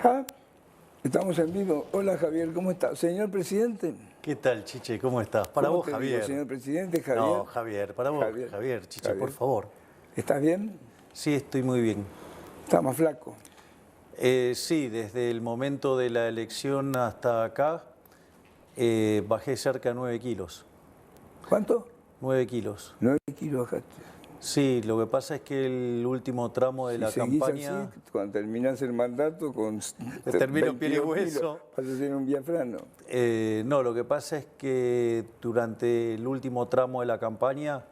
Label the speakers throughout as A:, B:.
A: Ya, estamos en vivo. Hola Javier, ¿cómo está? Señor presidente.
B: ¿Qué tal, Chiche? ¿Cómo estás? Para
A: ¿Cómo
B: vos,
A: te
B: Javier.
A: digo, señor presidente, Javier?
B: No, Javier, para vos, Javier, Chiche,
A: Javier.
B: por favor.
A: ¿Estás bien?
B: Sí, estoy muy bien.
A: ¿Estás más flaco?
B: Sí, desde el momento de la elección hasta acá bajé cerca de 9 kilos.
A: ¿Cuánto?
B: 9 kilos.
A: 9 kilos bajaste.
B: Sí, lo que pasa es que el último tramo de la campaña...
A: Así, cuando terminás el mandato con
B: termino en piel y
A: 22
B: hueso.
A: kilos, vas a ser un diafrano.
B: No, lo que pasa es que durante el último tramo de la campaña,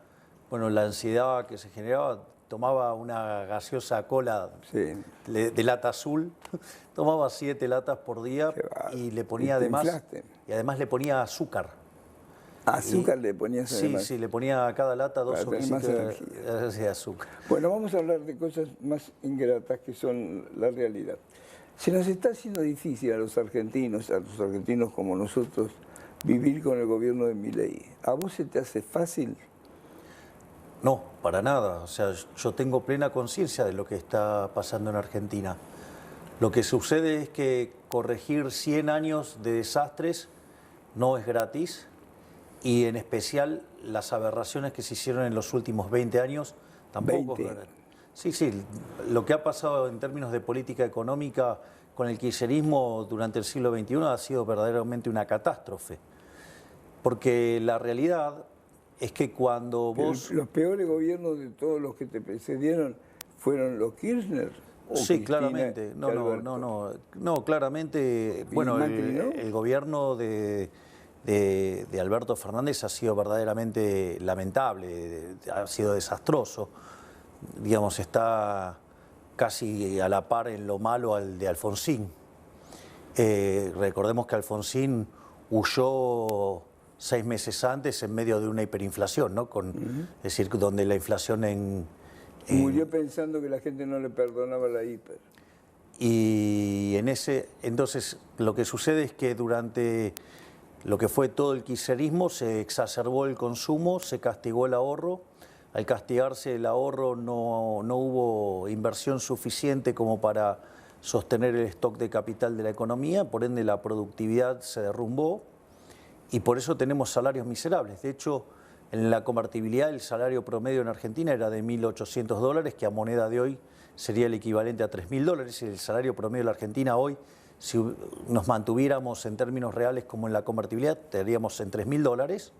B: bueno, la ansiedad que se generaba, tomaba una gaseosa cola de lata azul, tomaba 7 latas por día y le ponía además le ponía azúcar.
A: ¿Azúcar le ponías además?
B: Sí, le ponía a cada lata 2 sobrecitos de azúcar.
A: Bueno, vamos a hablar de cosas más ingratas que son la realidad. Se nos está haciendo difícil a los argentinos como nosotros, vivir con el gobierno de Milei. ¿A vos se te hace fácil?
B: No, para nada. O sea, yo tengo plena conciencia de lo que está pasando en Argentina. Lo que sucede es que corregir 100 años de desastres no es gratis, y en especial las aberraciones que se hicieron en los últimos 20 años tampoco.
A: 20.
B: Sí, lo que ha pasado en términos de política económica con el kirchnerismo durante el siglo XXI ha sido verdaderamente una catástrofe. Porque la realidad es que cuando vos...
A: Los peores gobiernos de todos los que te precedieron fueron los Kirchner.
B: Sí, claramente. No, claramente. Bueno, el gobierno de Alberto Fernández ha sido verdaderamente lamentable, ha sido desastroso. Digamos, está casi a la par en lo malo al de Alfonsín. Recordemos que Alfonsín huyó 6 meses antes en medio de una hiperinflación, ¿no? Es decir, donde la inflación
A: murió pensando que la gente no le perdonaba la hiper.
B: Y entonces lo que sucede es que durante lo que fue todo el kirchnerismo se exacerbó el consumo, se castigó el ahorro. Al castigarse el ahorro no hubo inversión suficiente como para sostener el stock de capital de la economía, por ende la productividad se derrumbó y por eso tenemos salarios miserables. De hecho, en la convertibilidad el salario promedio en Argentina era de $1.800, que a moneda de hoy sería el equivalente a $3.000. Y el salario promedio de la Argentina hoy, si nos mantuviéramos en términos reales como en la convertibilidad, estaríamos en $3.000.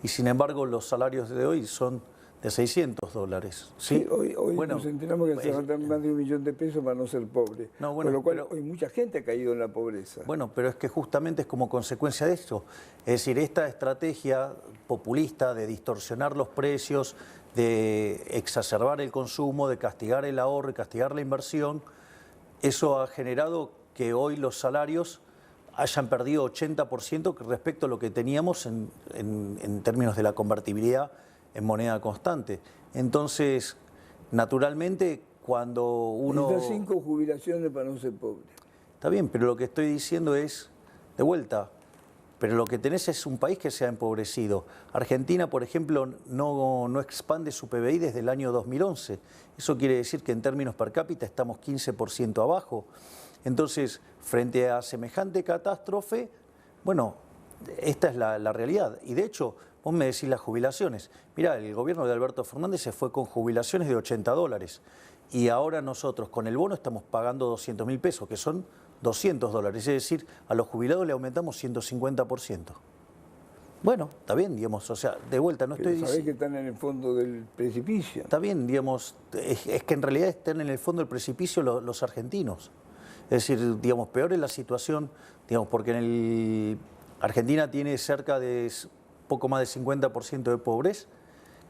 B: Y sin embargo los salarios de hoy son de $600.
A: Sí, hoy nos enteramos que hace falta más de $1 millón de pesos para no ser pobre. Con lo cual hoy mucha gente ha caído en la pobreza.
B: Bueno, pero es que justamente es como consecuencia de esto. Es decir, esta estrategia populista de distorsionar los precios, de exacerbar el consumo, de castigar el ahorro y castigar la inversión, eso ha generado que hoy los salarios hayan perdido 80% respecto a lo que teníamos en términos de la convertibilidad en moneda constante. Entonces, naturalmente, cuando uno...
A: Necesitas 5 jubilaciones para no ser pobre.
B: Está bien, pero lo que estoy diciendo es, de vuelta, pero lo que tenés es un país que se ha empobrecido. Argentina, por ejemplo, no expande su PBI desde el año 2011. Eso quiere decir que en términos per cápita estamos 15% abajo. Entonces, frente a semejante catástrofe, bueno, esta es la realidad. Y de hecho, vos me decís las jubilaciones. Mirá, el gobierno de Alberto Fernández se fue con jubilaciones de $80. Y ahora nosotros con el bono estamos pagando $200.000 pesos, que son $200. Es decir, a los jubilados le aumentamos 150%. Bueno, está bien, digamos, o sea, de vuelta, no estoy diciendo...
A: Sabés que están en el fondo del precipicio.
B: Está bien, digamos, es que en realidad están en el fondo del precipicio los argentinos. Es decir, digamos, peor es la situación, digamos, porque Argentina tiene cerca de poco más de 50% de pobres.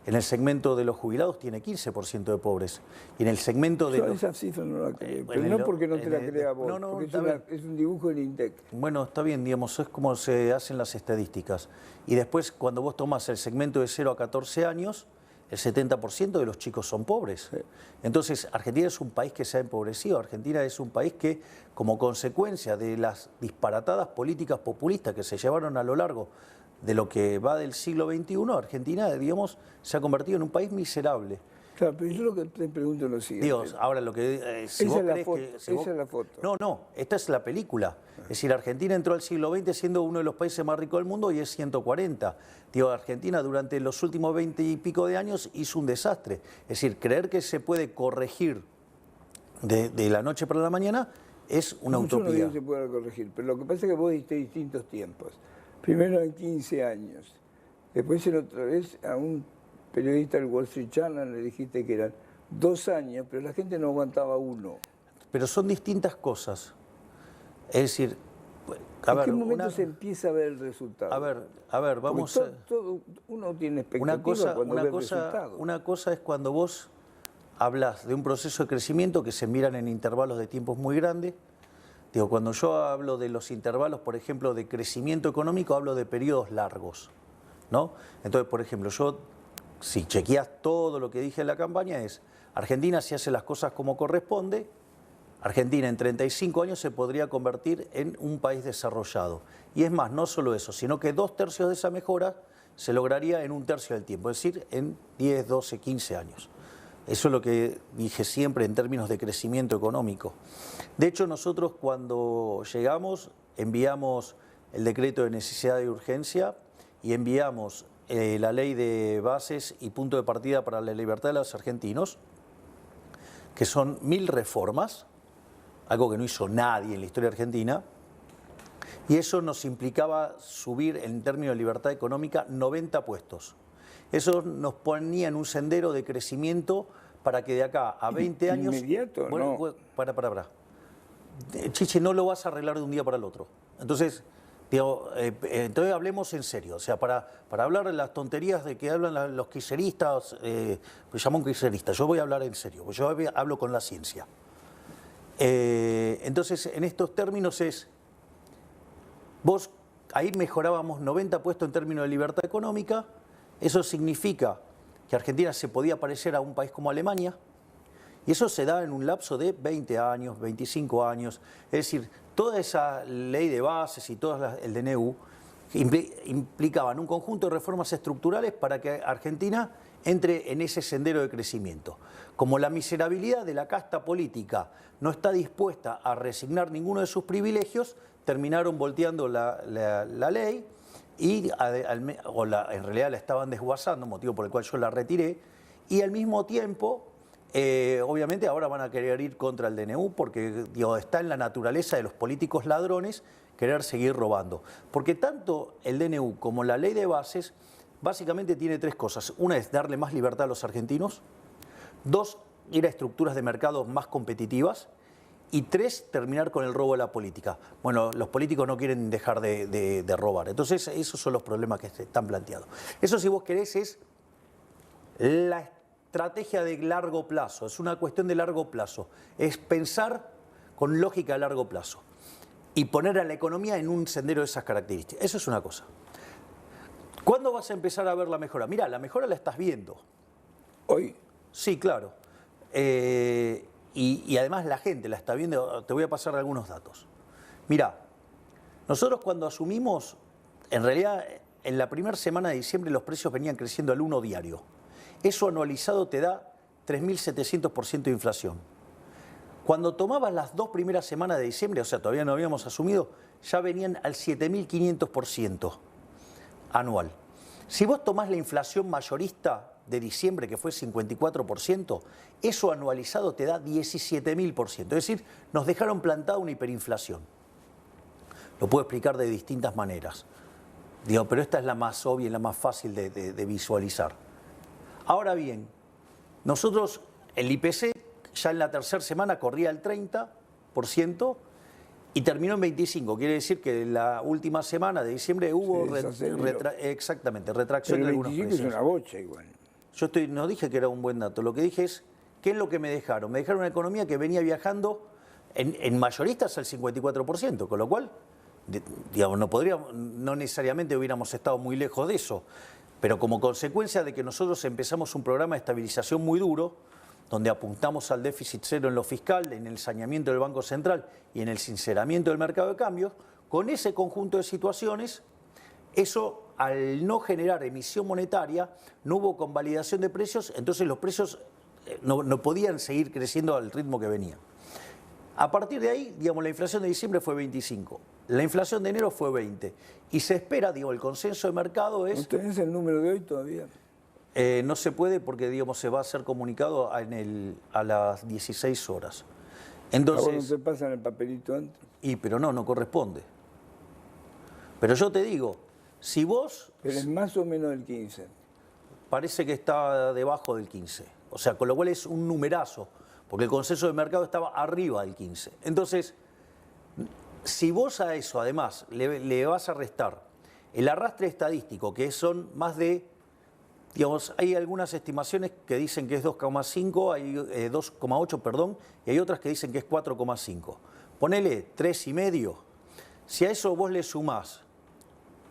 B: En el segmento de los jubilados tiene 15% de pobres. Y en el segmento de...
A: Esa cifra no la creo, pero no porque no te la crea vos, porque es un dibujo del INDEC.
B: Bueno, está bien, digamos, es como se hacen las estadísticas. Y después, cuando vos tomás el segmento de 0 a 14 años, el 70% de los chicos son pobres. Sí. Entonces, Argentina es un país que se ha empobrecido. Argentina es un país que, como consecuencia de las disparatadas políticas populistas que se llevaron a lo largo de lo que va del siglo XXI, Argentina, digamos, se ha convertido en un país miserable.
A: Claro, pero yo lo que te pregunto es lo siguiente.
B: Dios, ahora lo que... si
A: esa
B: vos
A: es la
B: crees
A: foto,
B: que, si
A: esa
B: vos-
A: es la foto.
B: No, esta es la película. Es decir, Argentina entró al siglo XX siendo uno de los países más ricos del mundo y es 140. Digo, Argentina durante los últimos 20 y pico de años hizo un desastre. Es decir, creer que se puede corregir de la noche para la mañana es una
A: Yo no
B: utopía.
A: digo que se pueda corregir, pero lo que pasa es que vos diste distintos tiempos. Primero en 15 años, después en otra vez a un periodista del Wall Street Journal le dijiste que eran 2 años, pero la gente no aguantaba uno.
B: Pero son distintas cosas. Es decir, a
A: ¿En
B: ver,
A: qué momento se empieza a ver el resultado?
B: a ver, vamos
A: Porque
B: a...
A: uno tiene expectativa cuando ve el resultado.
B: Una cosa es cuando vos hablas de un proceso de crecimiento que se miran en intervalos de tiempos muy grandes. Digo, cuando yo hablo de los intervalos, por ejemplo, de crecimiento económico, hablo de periodos largos, ¿no? Entonces, por ejemplo, si chequeás todo lo que dije en la campaña, es Argentina, si hace las cosas como corresponde, Argentina en 35 años se podría convertir en un país desarrollado. Y es más, no solo eso, sino que 2/3 de esa mejora se lograría en 1/3 del tiempo, es decir, en 10, 12, 15 años. Eso es lo que dije siempre en términos de crecimiento económico. De hecho, nosotros cuando llegamos enviamos el decreto de necesidad y urgencia y enviamos la ley de bases y punto de partida para la libertad de los argentinos, que son 1000 reformas, algo que no hizo nadie en la historia argentina, y eso nos implicaba subir en términos de libertad económica 90 puestos. Eso nos ponía en un sendero de crecimiento para que de acá a 20 años...
A: ¿Inmediato?
B: Bueno,
A: No.
B: para. Chiche, no lo vas a arreglar de un día para el otro. Entonces, digo, entonces hablemos en serio. O sea, para hablar de las tonterías de que hablan los kirchneristas, me llamo un kirchnerista, yo voy a hablar en serio, porque yo hablo con la ciencia. Entonces, en estos términos vos ahí mejorábamos 90 puestos en términos de libertad económica. Eso significa que Argentina se podía parecer a un país como Alemania, y eso se da en un lapso de 20 años, 25 años. Es decir, toda esa ley de bases y todo el DNU implicaban un conjunto de reformas estructurales para que Argentina entre en ese sendero de crecimiento. Como la miserabilidad de la casta política no está dispuesta a resignar ninguno de sus privilegios, terminaron volteando la ley y en realidad la estaban desguazando, motivo por el cual yo la retiré, y al mismo tiempo, obviamente ahora van a querer ir contra el DNU porque está en la naturaleza de los políticos ladrones querer seguir robando. Porque tanto el DNU como la ley de bases básicamente tiene 3 cosas. Una es darle más libertad a los argentinos, 2, ir a estructuras de mercado más competitivas, y 3, terminar con el robo de la política. Bueno, los políticos no quieren dejar de robar. Entonces, esos son los problemas que están planteados. Eso, si vos querés, es la estrategia de largo plazo. Es una cuestión de largo plazo. Es pensar con lógica a largo plazo y poner a la economía en un sendero de esas características. Eso es una cosa. ¿Cuándo vas a empezar a ver la mejora? Mirá, la mejora la estás viendo.
A: ¿Hoy?
B: Sí, claro. Y además la gente la está viendo. Te voy a pasar algunos datos. Mirá, nosotros cuando asumimos, en realidad en la primera semana de diciembre los precios venían creciendo al 1 diario. Eso anualizado te da 3.700% de inflación. Cuando tomabas las 2 primeras semanas de diciembre, o sea, todavía no habíamos asumido, ya venían al 7.500% anual. Si vos tomás la inflación mayorista de diciembre, que fue 54%, eso anualizado te da 17.000%. Es decir, nos dejaron plantada una hiperinflación. Lo puedo explicar de distintas maneras. Pero esta es la más obvia y la más fácil de visualizar. Ahora bien, nosotros, el IPC, ya en la tercera semana corría el 30% y terminó en 25%. Quiere decir que en la última semana de diciembre hubo retracción de algunos precios.
A: Es una bocha igual.
B: Yo no dije que era un buen dato. Lo que dije es, ¿qué es lo que me dejaron? Me dejaron una economía que venía viajando en mayoristas al 54%, con lo cual, no necesariamente hubiéramos estado muy lejos de eso. Pero como consecuencia de que nosotros empezamos un programa de estabilización muy duro, donde apuntamos al déficit cero en lo fiscal, en el saneamiento del Banco Central y en el sinceramiento del mercado de cambios, con ese conjunto de situaciones, eso al no generar emisión monetaria, no hubo convalidación de precios, entonces los precios no podían seguir creciendo al ritmo que venían. A partir de ahí, digamos, la inflación de diciembre fue 25, la inflación de enero fue 20 y se espera, digo, el consenso de mercado es...
A: ¿No tenés el número de hoy todavía?
B: No se puede porque, digamos, se va a hacer comunicado a las 16 horas. Entonces,
A: ¿A vos no te pasan el papelito antes?
B: pero no corresponde. Pero yo te digo, si vos...
A: Pero es más o menos del 15.
B: Parece que está debajo del 15. O sea, con lo cual es un numerazo, porque el consenso de mercado estaba arriba del 15. Entonces, si vos a eso, además, le vas a restar el arrastre estadístico, que son más de... Digamos, hay algunas estimaciones que dicen que es 2,5, hay 2,8, perdón, y hay otras que dicen que es 4,5. Ponele 3,5. Si a eso vos le sumás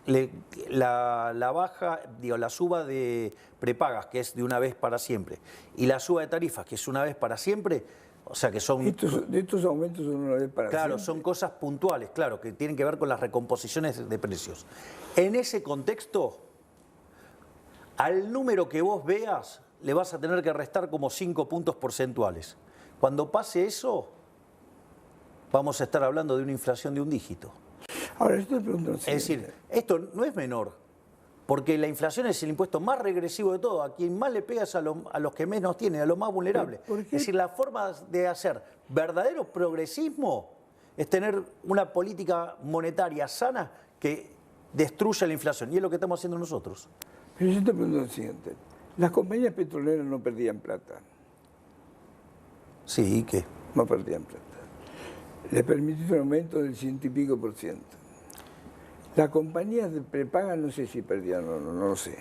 B: la baja, digo, la suba de prepagas, que es de una vez para siempre, y la suba de tarifas, que es una vez para siempre, o sea que son...
A: Estos aumentos son una vez para siempre.
B: Claro, son cosas puntuales, claro, que tienen que ver con las recomposiciones de precios. En ese contexto, al número que vos veas, le vas a tener que restar como 5 puntos porcentuales. Cuando pase eso, vamos a estar hablando de una inflación de un dígito.
A: Ahora, esto es pregunta.
B: Es decir, esto no es menor, porque la inflación es el impuesto más regresivo de todo. A quien más le pegas a los que menos tienen, a los más vulnerables. Es decir, la forma de hacer verdadero progresismo es tener una política monetaria sana que destruya la inflación. Y es lo que estamos haciendo nosotros.
A: Pero yo te pregunto lo siguiente. Las compañías petroleras no perdían plata.
B: Sí, ¿y qué?
A: No perdían plata. Les permitió un aumento del 100 y pico %. Las compañías de prepaga no sé si perdían o no lo sé.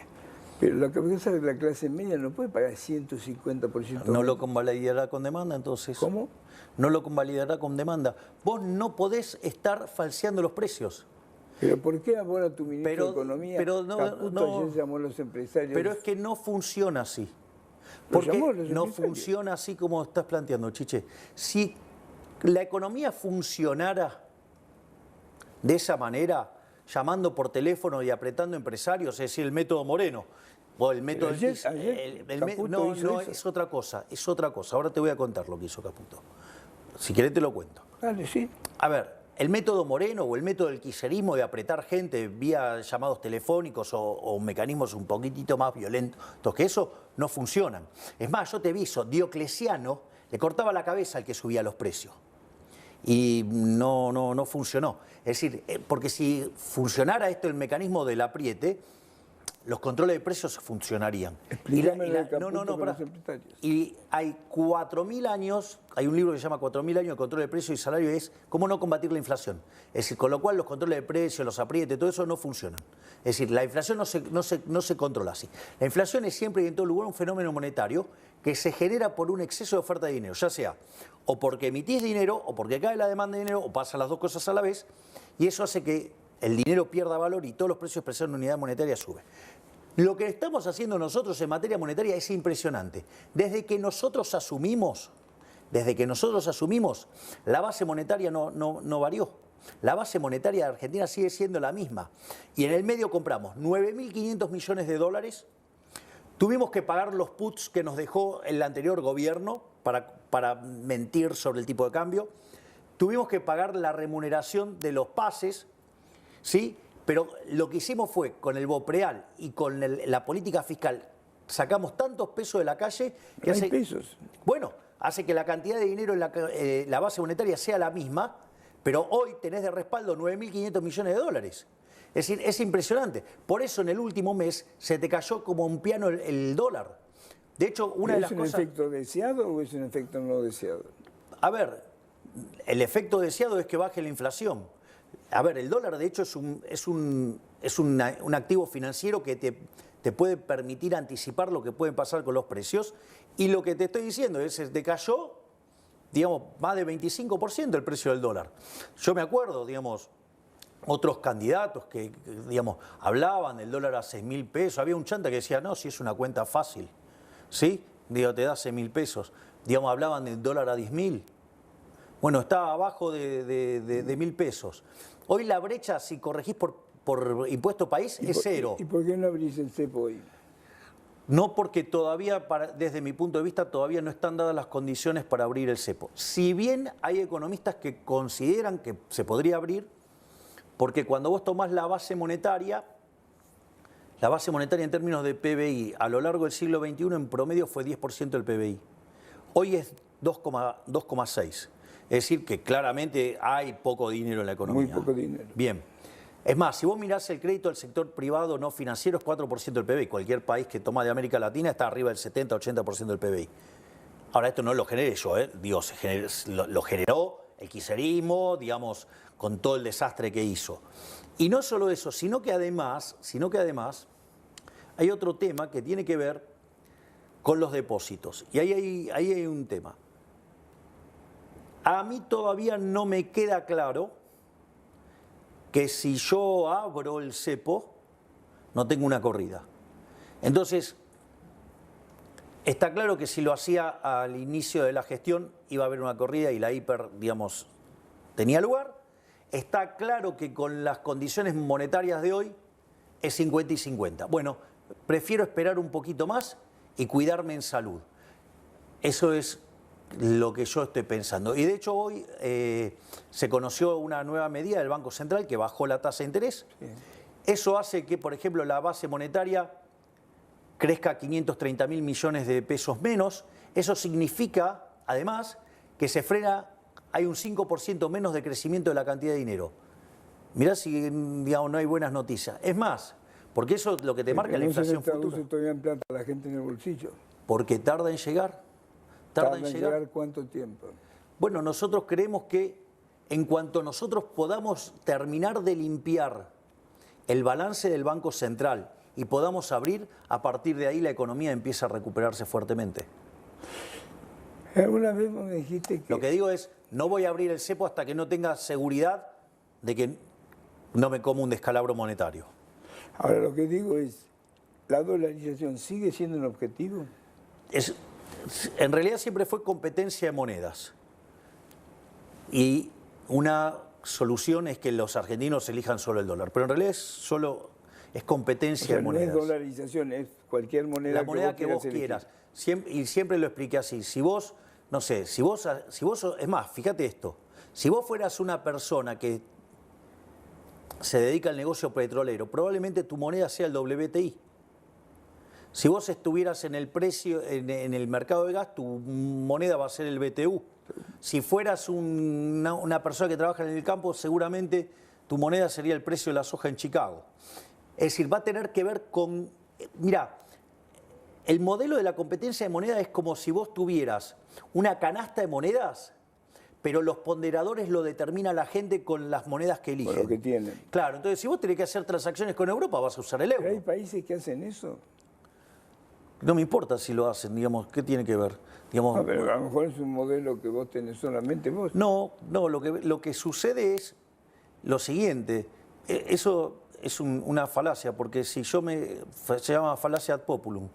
A: Pero la cabeza de la clase media no puede pagar 150%.
B: ¿No lo convalidará con demanda entonces?
A: ¿Cómo?
B: No lo convalidará con demanda. Vos no podés estar falseando los precios.
A: ¿Pero por qué ahora tu ministro de Economía, Caputo, ayer llamó a los empresarios?
B: Pero es que no funciona así. Porque no funciona así como estás planteando, Chiche. Si la economía funcionara de esa manera, llamando por teléfono y apretando empresarios, es decir, el método Moreno, o el método... No, es otra cosa, es otra cosa. Ahora te voy a contar lo que hizo Caputo. Si querés te lo cuento.
A: Dale, sí.
B: A ver, el método Moreno o el método del kirchnerismo de apretar gente vía llamados telefónicos o mecanismos un poquitito más violentos que eso, no funcionan. Es más, yo te aviso, Diocleciano le cortaba la cabeza al que subía los precios. Y no funcionó. Es decir, porque si funcionara esto, el mecanismo del apriete, los controles de precios funcionarían.
A: Explícame los empresarios.
B: Y hay 4.000 años, hay un libro que se llama 4.000 años de control de precios y salario, y es cómo no combatir la inflación. Es decir, con lo cual los controles de precios, los aprietes, todo eso no funcionan. Es decir, la inflación no se controla así. La inflación es siempre y en todo lugar un fenómeno monetario que se genera por un exceso de oferta de dinero, ya sea o porque emitís dinero, o porque cae la demanda de dinero, o pasan las dos cosas a la vez, y eso hace que el dinero pierda valor y todos los precios expresados en unidad monetaria suben. Lo que estamos haciendo nosotros en materia monetaria es impresionante. Desde que nosotros asumimos, la base monetaria no varió. La base monetaria de Argentina sigue siendo la misma. Y en el medio compramos 9.500 millones de dólares. Tuvimos que pagar los puts que nos dejó el anterior gobierno para mentir sobre el tipo de cambio. Tuvimos que pagar la remuneración de los pases, ¿sí? Pero lo que hicimos fue, con el BOPREAL y con la política fiscal, sacamos tantos pesos de la calle que hace...
A: pesos.
B: Bueno, hace que la cantidad de dinero en la base monetaria sea la misma, pero hoy tenés de respaldo 9.500 millones de dólares. Es decir, es impresionante. Por eso en el último mes se te cayó como un piano el dólar. De hecho, una de las cosas...
A: ¿Es un efecto deseado o es un efecto no deseado?
B: A ver, el efecto deseado es que baje la inflación. A ver, el dólar de hecho es un activo financiero que te puede permitir anticipar lo que puede pasar con los precios. Y lo que te estoy diciendo es que te cayó, digamos, más de 25% el precio del dólar. Yo me acuerdo, digamos, otros candidatos que digamos, hablaban del dólar a 6.000 pesos. Había un chanta que decía, no, si es una cuenta fácil, ¿sí? Digo, te da 6.000 pesos. Digamos, hablaban del dólar a 10.000. Bueno, está abajo de 1.000 pesos. Hoy la brecha, si corregís por impuesto país, es cero.
A: ¿Y por qué no abrís el cepo hoy?
B: No, porque todavía, desde mi punto de vista, todavía no están dadas las condiciones para abrir el cepo. Si bien hay economistas que consideran que se podría abrir, porque cuando vos tomás la base monetaria en términos de PBI a lo largo del siglo XXI en promedio fue 10% del PBI. Hoy es 2,6. Es decir, que claramente hay poco dinero en la economía.
A: Muy poco dinero.
B: Bien. Es más, si vos mirás el crédito del sector privado no financiero es 4% del PBI. Cualquier país que toma de América Latina está arriba del 70-80% del PBI. Ahora, esto no lo generé yo, Digo, lo generó el kirchnerismo, digamos, con todo el desastre que hizo. Y no solo eso, sino que además hay otro tema que tiene que ver con los depósitos. Y ahí hay un tema. A mí todavía no me queda claro que si yo abro el cepo, no tengo una corrida. Entonces, está claro que si lo hacía al inicio de la gestión, iba a haber una corrida y la hiper, digamos, tenía lugar. Está claro que con las condiciones monetarias de hoy es 50 y 50. Bueno, prefiero esperar un poquito más y cuidarme en salud. Eso es lo que yo estoy pensando. Y de hecho hoy se conoció una nueva medida del Banco Central que bajó la tasa de interés. Sí. Eso hace que, por ejemplo, la base monetaria crezca 530.000 millones de pesos menos. Eso significa, además, que se frena, hay un 5% menos de crecimiento de la cantidad de dinero. Mirá si, digamos, no hay buenas noticias. Es más, porque eso es lo que te marca la inflación futura.
A: No se todavía en plata a la gente en el bolsillo.
B: Porque tarda en llegar.
A: ¿Tarda en llegar cuánto tiempo?
B: Bueno, nosotros creemos que en cuanto nosotros podamos terminar de limpiar el balance del Banco Central y podamos abrir, a partir de ahí la economía empieza a recuperarse fuertemente.
A: ¿Alguna vez me dijiste que...?
B: Lo que digo es, no voy a abrir el cepo hasta que no tenga seguridad de que no me como un descalabro monetario.
A: Ahora, lo que digo es, ¿la dolarización sigue siendo un objetivo?
B: En realidad siempre fue competencia de monedas. Y una solución es que los argentinos elijan solo el dólar. Pero en realidad es competencia de monedas.
A: No es dolarización, es cualquier moneda,
B: la moneda que vos quieras. Y siempre lo expliqué así. Si vos, no sé, si vos, es más, fíjate esto. Si vos fueras una persona que se dedica al negocio petrolero, probablemente tu moneda sea el WTI. Si vos estuvieras en el precio, en el mercado de gas, tu moneda va a ser el BTU. Si fueras una persona que trabaja en el campo, seguramente tu moneda sería el precio de la soja en Chicago. Es decir, va a tener que ver con... Mirá, el modelo de la competencia de moneda es como si vos tuvieras una canasta de monedas, pero los ponderadores lo determina la gente con las monedas que eligen.
A: Con lo que tienen.
B: Claro, entonces si vos tenés que hacer transacciones con Europa, vas a usar el euro.
A: ¿Pero hay países que hacen eso?
B: No me importa si lo hacen, digamos, ¿qué tiene que ver? Digamos,
A: no, pero a lo mejor es un modelo que vos tenés solamente vos.
B: No, lo que sucede es lo siguiente, eso es una falacia, porque si yo se llama falacia ad populum,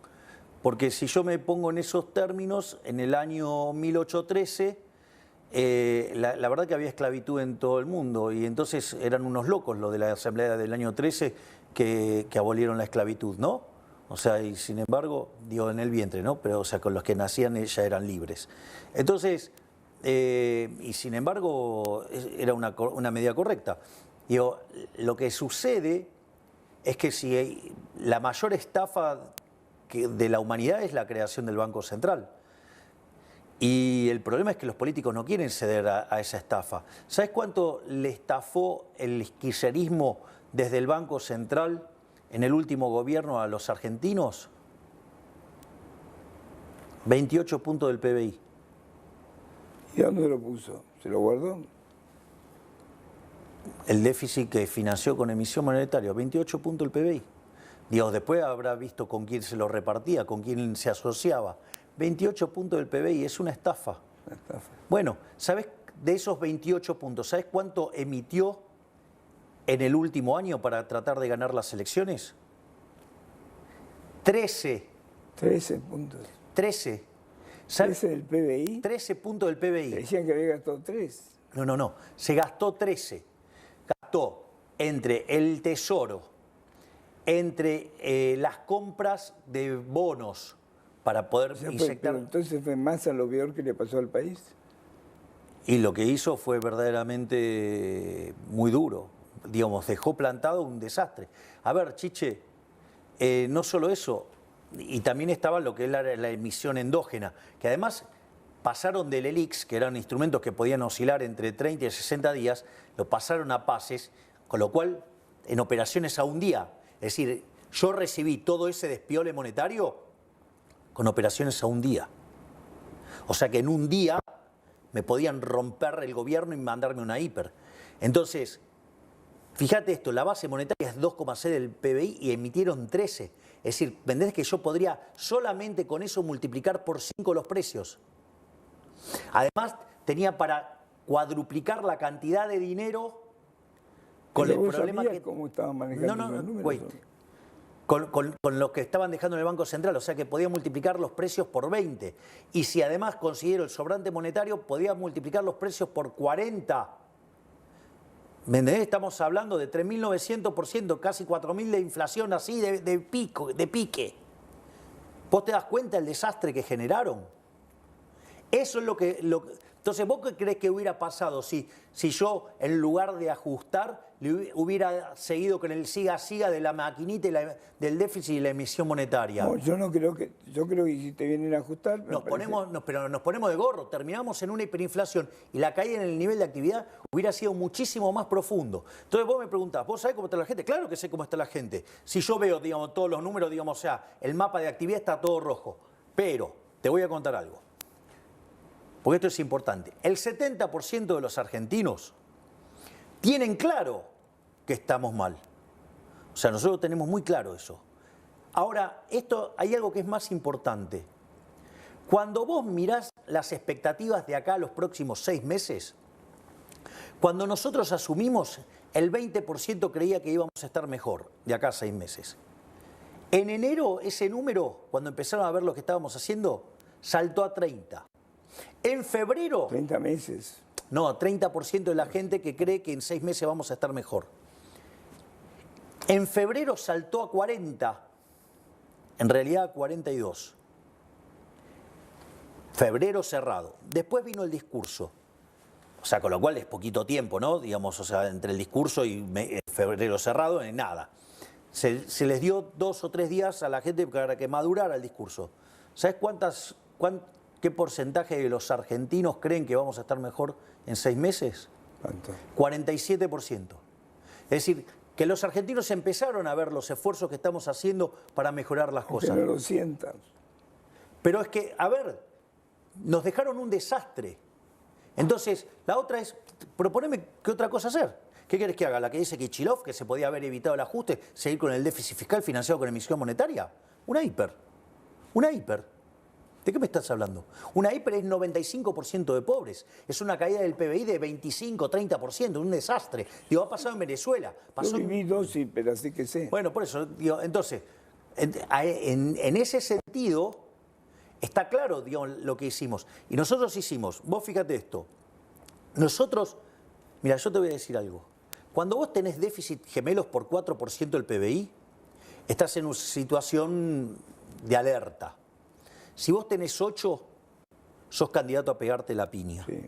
B: porque si yo me pongo en esos términos, en el año 1813, la verdad que había esclavitud en todo el mundo, y entonces eran unos locos los de la Asamblea del año 13 que abolieron la esclavitud, ¿no? O sea, y sin embargo, digo, en el vientre, ¿no? Pero, o sea, con los que nacían ya eran libres. Entonces, y sin embargo, era una medida correcta. Digo, lo que sucede es que si la mayor estafa de la humanidad es la creación del Banco Central. Y el problema es que los políticos no quieren ceder a esa estafa. ¿Sabes cuánto le estafó el kirchnerismo desde el Banco Central en el último gobierno a los argentinos? 28 puntos del PBI.
A: ¿Y a dónde lo puso? ¿Se lo guardó?
B: El déficit que financió con emisión monetaria, 28 puntos del PBI. Dios, después habrá visto con quién se lo repartía, con quién se asociaba. 28 puntos del PBI, es una estafa.
A: Una estafa.
B: Bueno, ¿sabes de esos 28 puntos, sabes cuánto emitió en el último año para tratar de ganar las elecciones? 13.
A: 13 puntos.
B: 13.
A: ¿Sabes? 13 del PBI.
B: 13 puntos del PBI.
A: Decían que había gastado 3.
B: No. Se gastó 13. Gastó entre el Tesoro, entre las compras de bonos para poder inyectar.
A: Pero entonces fue Massa lo peor que le pasó al país.
B: Y lo que hizo fue verdaderamente muy duro. Digamos, dejó plantado un desastre. A ver, Chiche, no solo eso, y también estaba lo que es la emisión endógena, que además pasaron del ELIX, que eran instrumentos que podían oscilar entre 30 y 60 días, lo pasaron a PASES, con lo cual en operaciones a un día. Es decir, yo recibí todo ese despiole monetario con operaciones a un día. O sea que en un día me podían romper el gobierno y mandarme una hiper. Entonces, fíjate esto, la base monetaria es 2,6 del PBI y emitieron 13. Es decir, ¿entendés que yo podría solamente con eso multiplicar por 5 los precios? Además, tenía para cuadruplicar la cantidad de dinero con el problema que...
A: ¿Cómo estaban manejando los números?
B: Wait. Con lo que estaban dejando en el Banco Central, o sea que podía multiplicar los precios por 20. Y si además considero el sobrante monetario, podía multiplicar los precios por 40. ¿Me entendés? Estamos hablando de 3.900%, casi 4.000 de inflación así de pique. ¿Vos te das cuenta del desastre que generaron? Eso es lo que... Entonces, ¿vos qué crees que hubiera pasado si yo, en lugar de ajustar, hubiera seguido con el siga-siga de la maquinita y del déficit y la emisión monetaria?
A: No, yo creo que si te vienen a ajustar...
B: Pero nos ponemos de gorro, terminamos en una hiperinflación y la caída en el nivel de actividad hubiera sido muchísimo más profundo. Entonces vos me preguntás, ¿vos sabés cómo está la gente? Claro que sé cómo está la gente. Si yo veo, digamos, todos los números, digamos, o sea, el mapa de actividad está todo rojo. Pero te voy a contar algo. Porque esto es importante. El 70% de los argentinos tienen claro que estamos mal. O sea, nosotros tenemos muy claro eso. Ahora, hay algo que es más importante. Cuando vos mirás las expectativas de acá a los próximos 6 meses, cuando nosotros asumimos, el 20% creía que íbamos a estar mejor de acá a 6 meses. En enero, ese número, cuando empezaron a ver lo que estábamos haciendo, saltó a 30%. En febrero...
A: 30 meses.
B: No, 30% de la gente que cree que en 6 meses vamos a estar mejor. En febrero saltó a 40%, en realidad a 42%. Febrero cerrado. Después vino el discurso. O sea, con lo cual es poquito tiempo, ¿no? Digamos, o sea, entre el discurso y febrero cerrado, nada. Se les dio 2 o 3 días a la gente para que madurara el discurso. ¿Sabes qué porcentaje de los argentinos creen que vamos a estar mejor en 6 meses?
A: ¿Cuánto?
B: 47%. Es decir, que los argentinos empezaron a ver los esfuerzos que estamos haciendo para mejorar las cosas.
A: Que no lo sientan.
B: Pero es que, a ver, nos dejaron un desastre. Entonces, la otra es, proponeme qué otra cosa hacer. ¿Qué querés que haga? ¿La que dice Kichilov, que se podía haber evitado el ajuste, seguir con el déficit fiscal financiado con emisión monetaria? Una hiper. Una hiper. ¿De qué me estás hablando? Una hiper es 95% de pobres. Es una caída del PBI de 25, 30%, un desastre. Digo, ha pasado en Venezuela.
A: Yo viví 2 hiper, así que sé.
B: Bueno, por eso, digo, entonces, en ese sentido, está claro, digamos, lo que hicimos. Y nosotros hicimos, vos fíjate esto, nosotros, mira, yo te voy a decir algo. Cuando vos tenés déficit gemelos por 4% del PBI, estás en una situación de alerta. Si vos tenés 8, sos candidato a pegarte la piña.
A: Sí.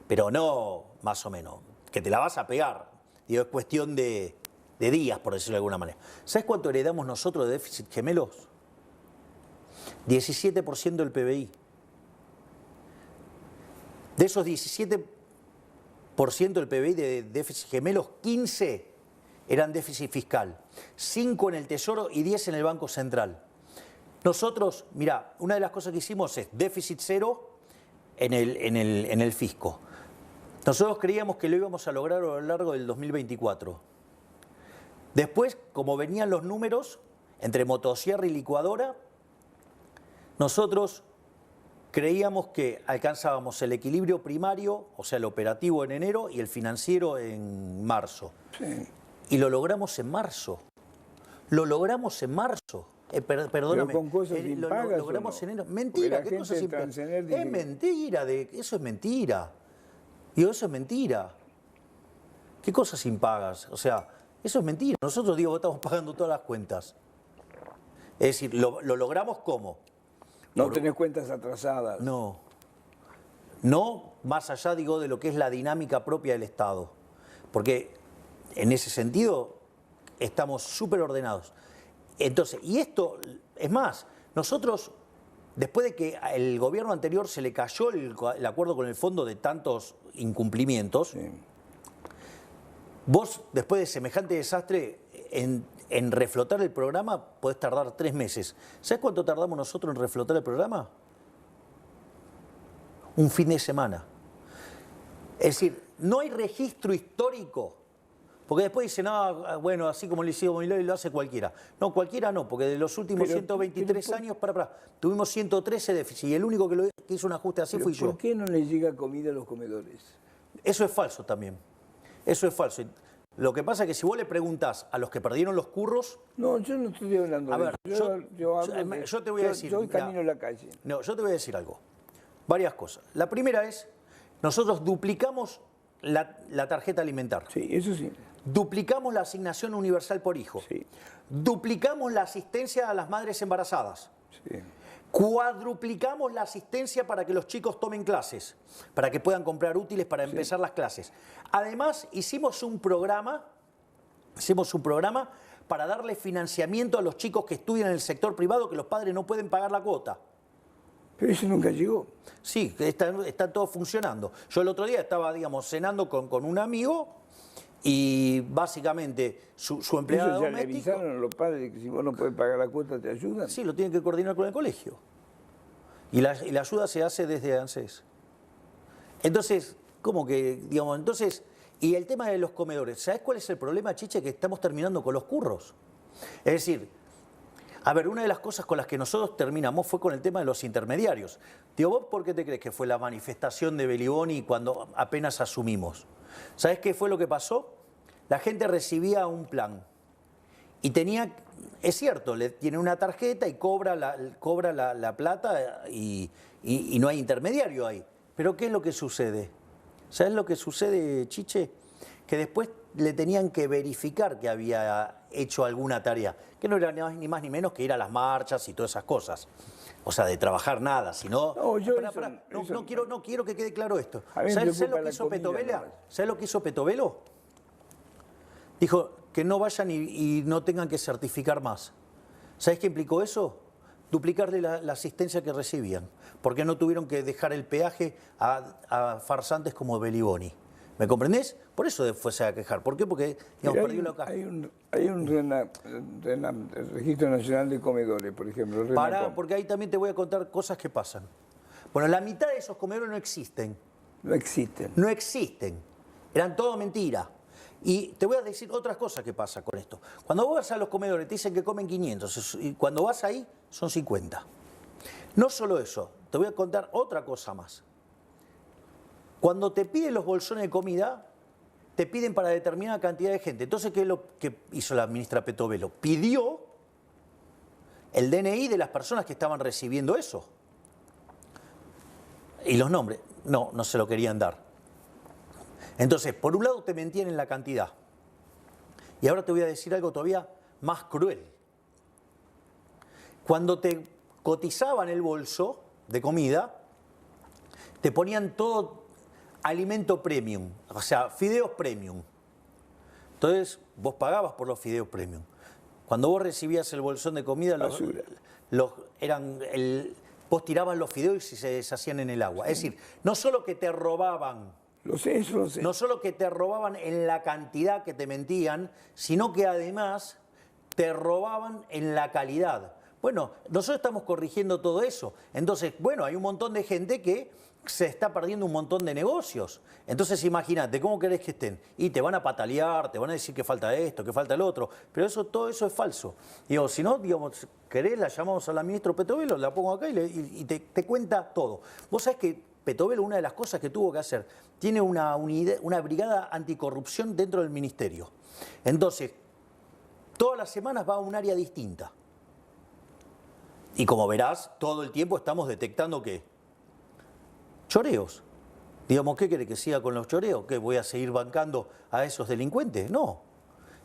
B: Pero no más o menos, que te la vas a pegar. Digo, es cuestión de días, por decirlo de alguna manera. ¿Sabes cuánto heredamos nosotros de déficit gemelos? 17% del PBI. De esos 17% del PBI de déficit gemelos, 15 eran déficit fiscal, 5 en el Tesoro y 10 en el Banco Central. Nosotros, mira, una de las cosas que hicimos es déficit cero en el fisco. Nosotros creíamos que lo íbamos a lograr a lo largo del 2024. Después, como venían los números, entre motosierra y licuadora, nosotros creíamos que alcanzábamos el equilibrio primario, o sea, el operativo en enero y el financiero en marzo.
A: Sí.
B: Y lo logramos en marzo. Lo logramos en marzo. Perdóname.
A: Pero con cosas impagas,
B: lo logramos
A: ¿o no?
B: en enero. Mentira, ¿qué cosas impagas? Es mentira, eso es mentira. Digo, eso es mentira. ¿Qué cosas impagas? O sea, Eso es mentira. Nosotros, digo, estamos pagando todas las cuentas. Es decir, ¿lo logramos cómo?
A: No tenés cuentas atrasadas.
B: No. No más allá, digo, de lo que es la dinámica propia del Estado. Porque en ese sentido estamos súper ordenados. Entonces, y esto, es más, nosotros, después de que el gobierno anterior se le cayó el acuerdo con el fondo de tantos incumplimientos, sí. Vos, después de semejante desastre, en reflotar el programa podés tardar 3 meses. ¿Sabés cuánto tardamos nosotros en reflotar el programa? Un fin de semana. Es decir, no hay registro histórico. Porque después dicen, no, bueno, así como lo hicimos Milei, lo hace cualquiera. No, cualquiera no, porque de los últimos 123 años, tuvimos 113 déficit y el único que hizo un ajuste así fui yo.
A: ¿Por qué no le llega comida a los comedores?
B: Eso es falso también. Eso es falso. Lo que pasa es que si vos le preguntás a los que perdieron los curros...
A: No, yo no estoy hablando de
B: eso. Yo te voy a decir...
A: Yo camino en la calle.
B: No, yo te voy a decir algo. Varias cosas. La primera es, nosotros duplicamos la tarjeta alimentar.
A: Sí, eso sí.
B: Duplicamos la asignación universal por hijo.
A: Sí.
B: Duplicamos la asistencia a las madres embarazadas.
A: Sí.
B: Cuadruplicamos la asistencia para que los chicos tomen clases, para que puedan comprar útiles para empezar las clases. Además, hicimos un programa para darle financiamiento a los chicos que estudian en el sector privado, que los padres no pueden pagar la cuota.
A: Pero eso nunca llegó.
B: Sí, está todo funcionando. Yo el otro día estaba, digamos, cenando con un amigo y básicamente su empleado doméstico...
A: ¿Le avisaron a los padres que si vos no puedes pagar la cuota te ayudan?
B: Sí, lo tienen que coordinar con el colegio. Y la ayuda se hace desde ANSES. Entonces, ¿cómo que, digamos, entonces... Y el tema de los comedores, ¿sabés cuál es el problema, Chiche? Que estamos terminando con los curros. Es decir, a ver, una de las cosas con las que nosotros terminamos fue con el tema de los intermediarios. Digo, ¿vos por qué te crees que fue la manifestación de Beliboni cuando apenas asumimos? ¿Sabés qué fue lo que pasó? La gente recibía un plan y tenía, es cierto, tiene una tarjeta y cobra la plata y no hay intermediario ahí. Pero ¿qué es lo que sucede? ¿Sabés lo que sucede, Chiche? Que después le tenían que verificar que había hecho alguna tarea, que no era ni más ni menos que ir a las marchas y todas esas cosas. O sea, de trabajar nada, sino... No quiero que quede claro esto. ¿Sabés lo que hizo Petovela? ¿Sabés lo que hizo Petovelo? Dijo que no vayan y no tengan que certificar más. ¿Sabés qué implicó eso? Duplicarle la asistencia que recibían, porque no tuvieron que dejar el peaje a farsantes como Beliboni. ¿Me comprendés? Por eso después se va a quejar. ¿Por qué? Porque digamos, perdió la caja.
A: Hay un Registro Nacional de Comedores, por ejemplo.
B: Porque ahí también te voy a contar cosas que pasan. Bueno, la mitad de esos comedores no existen.
A: No existen.
B: No existen. Eran todo mentira. Y te voy a decir otras cosas que pasa con esto. Cuando vos vas a los comedores te dicen que comen 500 y cuando vas ahí son 50. No solo eso, te voy a contar otra cosa más. Cuando te piden los bolsones de comida, te piden para determinada cantidad de gente. Entonces, ¿qué es lo que hizo la ministra Petovelo? Pidió el DNI de las personas que estaban recibiendo eso. Y los nombres, no se lo querían dar. Entonces, por un lado te mentían en la cantidad. Y ahora te voy a decir algo todavía más cruel. Cuando te cotizaban el bolso de comida, te ponían todo alimento premium, o sea, fideos premium. Entonces, vos pagabas por los fideos premium. Cuando vos recibías el bolsón de comida, vos tirabas los fideos y se deshacían en el agua. Sí. Es decir, no solo que te robaban...
A: Lo sé.
B: No solo que te robaban en la cantidad que te mentían, sino que además te robaban en la calidad. Bueno, nosotros estamos corrigiendo todo eso. Entonces, bueno, hay un montón de gente que se está perdiendo un montón de negocios. Entonces, imagínate, ¿cómo querés que estén? Y te van a patalear, te van a decir que falta esto, que falta el otro. Pero todo eso es falso. Digo, si no, digamos, querés, la llamamos a la ministra Petovelo, la pongo acá y te cuenta todo. Vos sabés que Petovelo, una de las cosas que tuvo que hacer, tiene una brigada anticorrupción dentro del ministerio. Entonces, todas las semanas va a un área distinta. Y como verás, todo el tiempo estamos detectando ¿qué? Choreos. Digamos, ¿qué quiere que siga con los choreos? ¿Que voy a seguir bancando a esos delincuentes? No.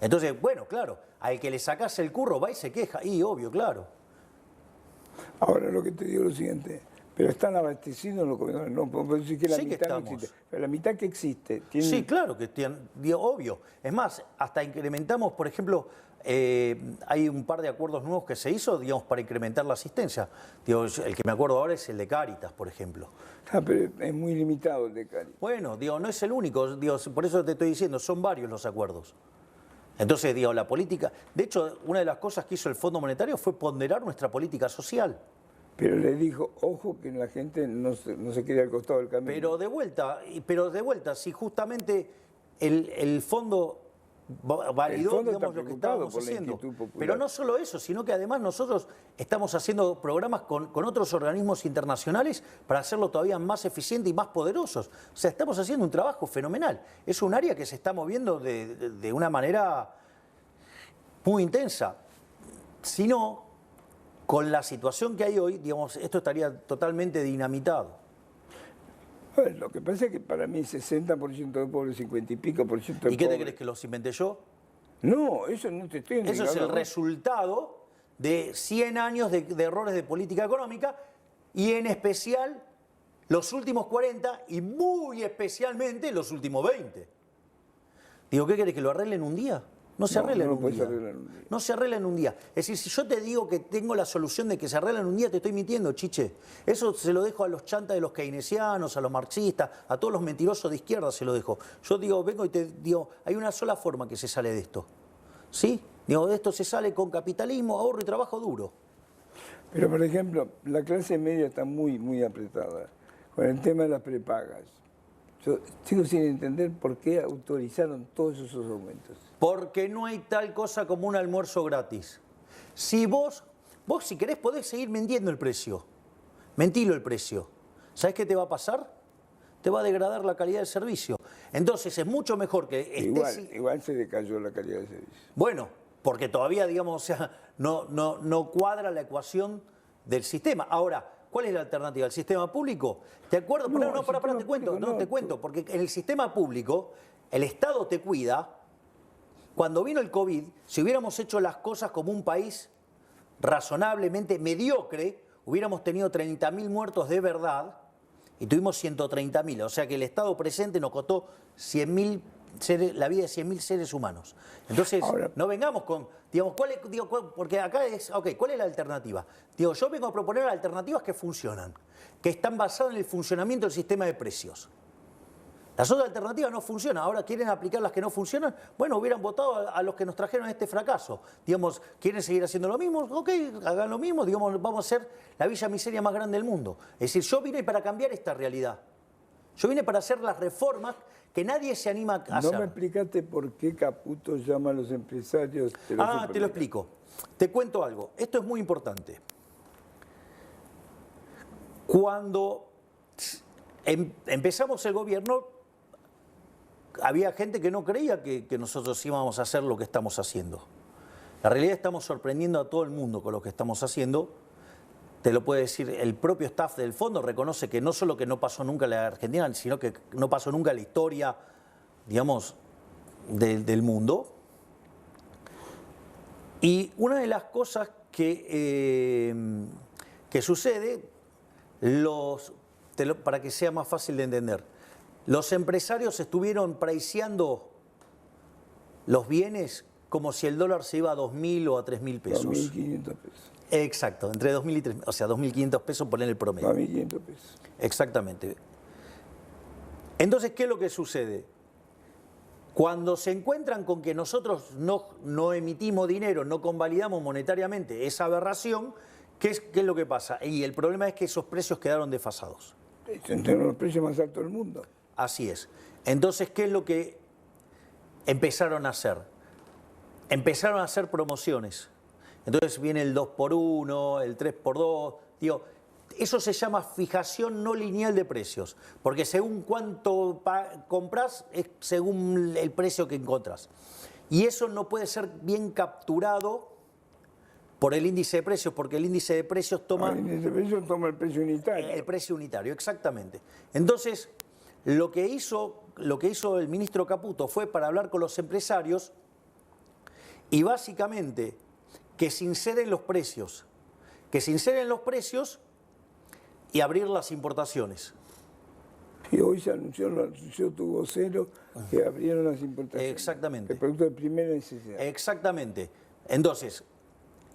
B: Entonces, bueno, claro, al que le sacás el curro va y se queja, y obvio, claro.
A: Ahora lo que te digo es lo siguiente, pero están abastecidos los comedores, no puedo decir que la
B: Sí que
A: mitad no
B: estamos.
A: existe, pero la mitad que existe tiene...
B: Sí, claro que tienen, digo, obvio. Es más, hasta incrementamos, por ejemplo, hay un par de acuerdos nuevos que se hizo, digamos, para incrementar la asistencia. Digo, el que me acuerdo ahora es el de Cáritas, por ejemplo.
A: Ah, pero es muy limitado el de Cari.
B: Bueno, digo, no es el único, digo, por eso te estoy diciendo, son varios los acuerdos. Entonces, digo, la política... De hecho, una de las cosas que hizo el Fondo Monetario fue ponderar nuestra política social.
A: Pero le dijo, ojo que la gente no se quede al costado del camino.
B: Pero de vuelta, si justamente el fondo validó,
A: fondo está
B: digamos, lo que
A: preocupado
B: estábamos
A: por la
B: haciendo.
A: inquietud popular.
B: Pero no solo eso, sino que además nosotros estamos haciendo programas con otros organismos internacionales para hacerlo todavía más eficiente y más poderosos. O sea, estamos haciendo un trabajo fenomenal. Es un área que se está moviendo de una manera muy intensa. Si no, con la situación que hay hoy, digamos, esto estaría totalmente dinamitado.
A: Bueno, lo que pasa es que para mí 60% de pobres, 50 y pico por ciento de
B: ¿Y qué te
A: pobres.
B: crees que los inventé yo?
A: No, eso no te estoy
B: Eso es
A: indicando,
B: el
A: ¿no?
B: resultado de 100 años de errores de política económica y en especial los últimos 40 y muy especialmente los últimos 20. Digo, ¿qué querés? ¿Que lo arreglen un día? No se arregla en
A: lo
B: un
A: puedes
B: día.
A: arreglar en un día.
B: No se arregla en un día. Es decir, si yo te digo que tengo la solución de que se arregla en un día, te estoy mintiendo, chiche. Eso se lo dejo a los chantas de los keynesianos, a los marxistas, a todos los mentirosos de izquierda se lo dejo. Yo digo, vengo y te digo, hay una sola forma que se sale de esto. ¿Sí? Digo, de esto se sale con capitalismo, ahorro y trabajo duro.
A: Pero, por ejemplo, la clase media está muy, muy apretada con el tema de las prepagas. Yo sigo sin entender por qué autorizaron todos esos aumentos.
B: Porque no hay tal cosa como un almuerzo gratis. Si vos si querés podés seguir vendiendo el precio. Mentilo el precio. ¿Sabés qué te va a pasar? Te va a degradar la calidad del servicio. Entonces es mucho mejor que estés...
A: Igual se decayó la calidad del servicio.
B: Bueno, porque todavía, digamos, o sea, no cuadra la ecuación del sistema. Ahora, ¿cuál es la alternativa? ¿El sistema público? ¿Te acuerdas? Pará, te cuento. No, te cuento, porque en el sistema público el Estado te cuida. Cuando vino el COVID, si hubiéramos hecho las cosas como un país razonablemente mediocre, hubiéramos tenido 30.000 muertos de verdad y tuvimos 130.000. O sea que el Estado presente nos costó 100.000 la vida de 100.000 seres humanos. Entonces, ahora, no vengamos con, digamos, porque acá es, ok, ¿cuál es la alternativa? Digo, yo vengo a proponer alternativas que funcionan, que están basadas en el funcionamiento del sistema de precios. Las otras alternativas no funcionan. Ahora quieren aplicar las que no funcionan. Bueno, hubieran votado a los que nos trajeron este fracaso. Digamos, ¿quieren seguir haciendo lo mismo? Ok, hagan lo mismo. Digamos, vamos a ser la villa miseria más grande del mundo. Es decir, yo vine para cambiar esta realidad. Yo vine para hacer las reformas que nadie se anima a hacer.
A: No me explicaste por qué Caputo llama a los empresarios de los
B: te lo explico. Te cuento algo. Esto es muy importante. Cuando empezamos el gobierno, había gente que no creía que nosotros íbamos a hacer lo que estamos haciendo. La realidad, estamos sorprendiendo a todo el mundo con lo que estamos haciendo. Te lo puede decir el propio staff del fondo, reconoce que no solo que no pasó nunca en la Argentina, sino que no pasó nunca en la historia, digamos, del mundo. Y una de las cosas que sucede, para que sea más fácil de entender, los empresarios estuvieron priceando los bienes como si el dólar se iba a 2.000 o a 3.000 pesos.
A: 2.500 pesos.
B: Exacto, entre 2.000 y 3.000, o sea, 2.500 pesos poner el promedio.
A: 2.500 pesos.
B: Exactamente. Entonces, ¿qué es lo que sucede? Cuando se encuentran con que nosotros no emitimos dinero, no convalidamos monetariamente esa aberración, ¿qué es lo que pasa? Y el problema es que esos precios quedaron desfasados.
A: Tenemos los precios más altos del mundo.
B: Así es. Entonces, ¿qué es lo que empezaron a hacer? Empezaron a hacer promociones. Entonces viene el 2x1, el 3x2. Digo, eso se llama fijación no lineal de precios, porque según cuánto compras es según el precio que encontrás. Y eso no puede ser bien capturado por el índice de precios, porque el índice de precios toma...
A: El índice de precios toma el precio unitario.
B: El precio unitario, exactamente. Entonces, lo que hizo el ministro Caputo fue para hablar con los empresarios y básicamente que se inseren los precios, y abrir las importaciones.
A: Y hoy se anunció, lo anunció tu vocero, que abrieron las importaciones.
B: Exactamente.
A: El producto de primera necesidad.
B: Exactamente. Entonces,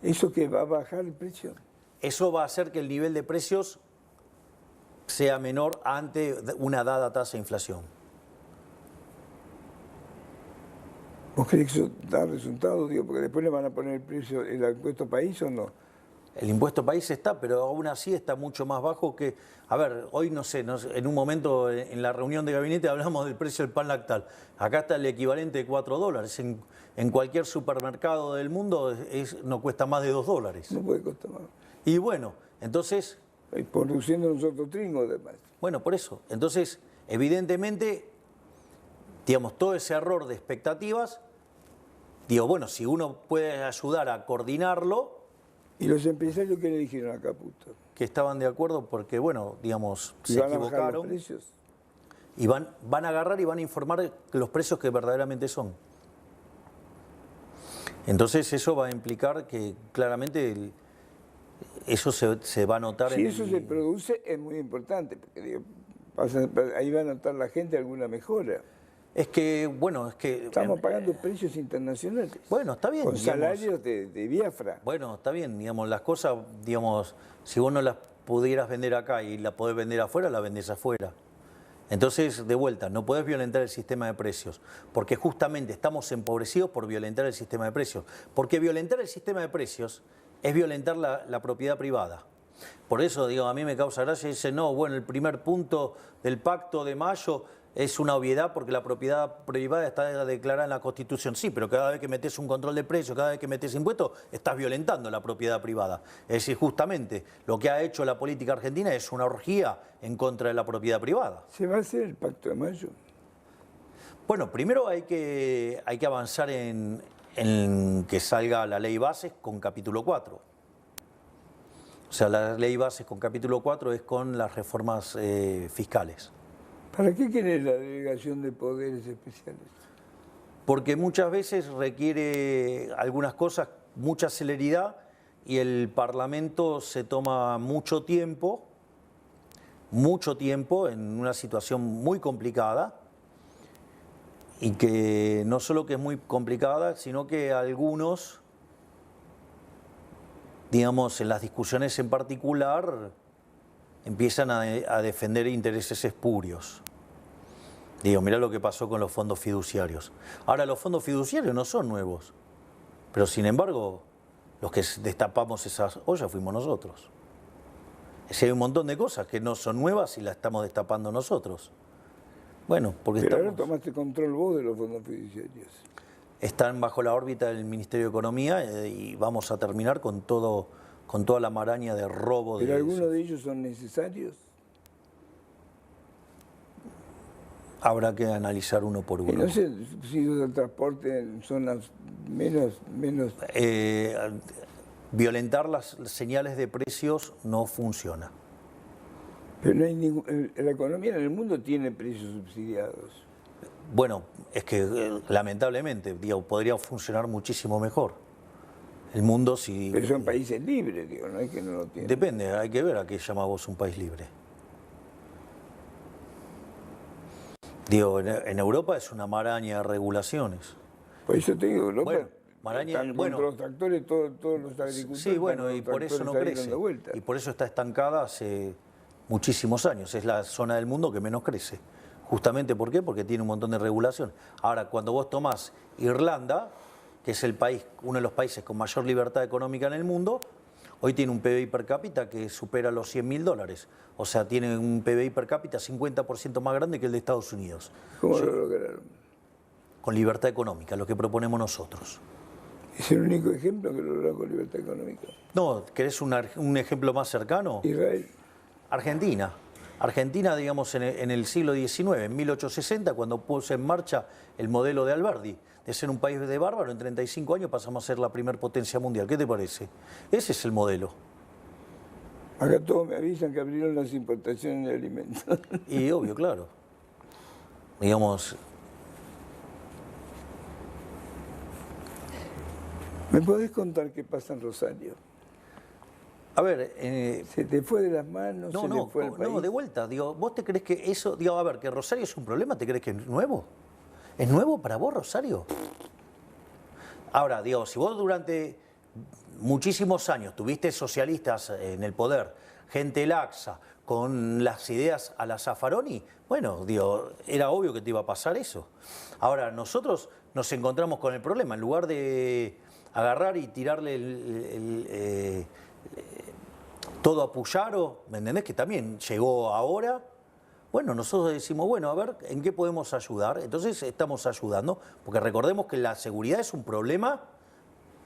A: ¿eso que va a bajar el precio?
B: eso va a hacer que el nivel de precios sea menor ante una dada tasa de inflación.
A: ¿Vos crees que eso da resultados? Digo, porque después le van a poner el precio, el impuesto país o no.
B: El impuesto país está, pero aún así está mucho más bajo que... A ver, hoy no sé, en un momento en la reunión de gabinete hablamos del precio del pan lactal. Acá está el equivalente de $4. En cualquier supermercado del mundo no cuesta más de $2.
A: No puede costar más.
B: Y bueno, entonces...
A: Y produciendo nosotros trigo, además.
B: Bueno, por eso. Entonces, evidentemente, digamos, todo ese error de expectativas, digo, bueno, si uno puede ayudar a coordinarlo...
A: ¿Y los empresarios qué le dijeron a Caputo?
B: Que estaban de acuerdo porque, bueno, digamos, se
A: ¿Van a bajar los
B: equivocaron.
A: precios?
B: Y van a agarrar y van a informar los precios que verdaderamente son. Entonces eso va a implicar que claramente eso se va a notar
A: Si eso se produce es muy importante, porque digo, ahí va a notar la gente alguna mejora.
B: Es que, bueno, es que...
A: Estamos pagando precios internacionales.
B: Bueno, está bien.
A: Con
B: digamos,
A: salarios de Biafra.
B: Bueno, está bien, digamos, las cosas, digamos, si vos no las pudieras vender acá y la podés vender afuera, la vendés afuera. Entonces, de vuelta, no podés violentar el sistema de precios, porque justamente estamos empobrecidos por violentar el sistema de precios. Porque violentar el sistema de precios es violentar la propiedad privada. Por eso, digo, a mí me causa gracia y dice, no, bueno, el primer punto del Pacto de Mayo es una obviedad porque la propiedad privada está declarada en la Constitución. Sí, pero cada vez que metes un control de precios, cada vez que metes impuestos, estás violentando la propiedad privada. Es decir, justamente lo que ha hecho la política argentina es una orgía en contra de la propiedad privada.
A: ¿Se va a hacer el Pacto de Mayo?
B: Bueno, primero hay que avanzar en que salga la ley bases con capítulo 4. O sea, la ley bases con capítulo 4 es con las reformas fiscales.
A: ¿Para qué quiere la delegación de poderes especiales?
B: Porque muchas veces requiere algunas cosas, mucha celeridad, y el Parlamento se toma mucho tiempo en una situación muy complicada, y que no solo que es muy complicada, sino que algunos, digamos, en las discusiones en particular, empiezan a defender intereses espurios. Digo, mirá lo que pasó con los fondos fiduciarios. Ahora, los fondos fiduciarios no son nuevos, pero sin embargo, los que destapamos esas ollas fuimos nosotros. Es hay un montón de cosas que no son nuevas y las estamos destapando nosotros. Bueno, porque
A: pero ahora tomaste control vos de los fondos fiduciarios.
B: Están bajo la órbita del Ministerio de Economía y vamos a terminar con toda la maraña de robo.
A: ¿Pero algunos de ellos son necesarios?
B: Habrá que analizar uno por uno.
A: Y no sé si el transporte en zonas menos...
B: Violentar las señales de precios no funciona.
A: Pero no hay la economía en el mundo tiene precios subsidiados.
B: Bueno, es que lamentablemente, digo, podría funcionar muchísimo mejor. El mundo si...
A: Pero son países libres, digo, no es que no lo tienen.
B: Depende, hay que ver a qué llama vos un país libre. Digo, en Europa es una maraña de regulaciones.
A: Por eso te digo, Europa...
B: Bueno, maraña,
A: están
B: bueno,
A: contra los tractores, todos los agricultores...
B: Sí, bueno, y por eso no crece. Y por eso está estancada hace muchísimos años. Es la zona del mundo que menos crece. Justamente, ¿por qué? Porque tiene un montón de regulación. Ahora, cuando vos tomás Irlanda, que es uno de los países con mayor libertad económica en el mundo, hoy tiene un PBI per cápita que supera los $100.000. O sea, tiene un PBI per cápita 50% más grande que el de Estados Unidos.
A: ¿Cómo lo lograron?
B: Con libertad económica, lo que proponemos nosotros.
A: ¿Es el único ejemplo que lo lograron con libertad económica?
B: No, ¿querés un ejemplo más cercano?
A: Israel.
B: Argentina. Argentina, digamos, en el siglo XIX, en 1860, cuando puso en marcha el modelo de Alberdi, de ser un país de bárbaro, en 35 años pasamos a ser la primer potencia mundial. ¿Qué te parece? Ese es el modelo.
A: Acá todos me avisan que abrieron las importaciones de alimentos.
B: Y obvio, claro. Digamos,
A: ¿Me podés contar qué pasa en Rosario?
B: A ver...
A: ¿Se te fue de las manos?
B: No,
A: ¿Se
B: no,
A: te fue el país?
B: no, de vuelta. Digo, ¿vos te crees que eso, digo, a ver, que Rosario es un problema? ¿Te crees que es nuevo? ¿Es nuevo para vos, Rosario? Ahora, digo, si vos durante muchísimos años tuviste socialistas en el poder, gente laxa, con las ideas a la Zaffaroni, bueno, digo, era obvio que te iba a pasar eso. Ahora, nosotros nos encontramos con el problema, en lugar de agarrar y tirarle todo a Puyaro, ¿me entendés? Que también llegó ahora. Bueno, nosotros decimos, bueno, a ver, ¿en qué podemos ayudar? Entonces estamos ayudando, porque recordemos que la seguridad es un problema.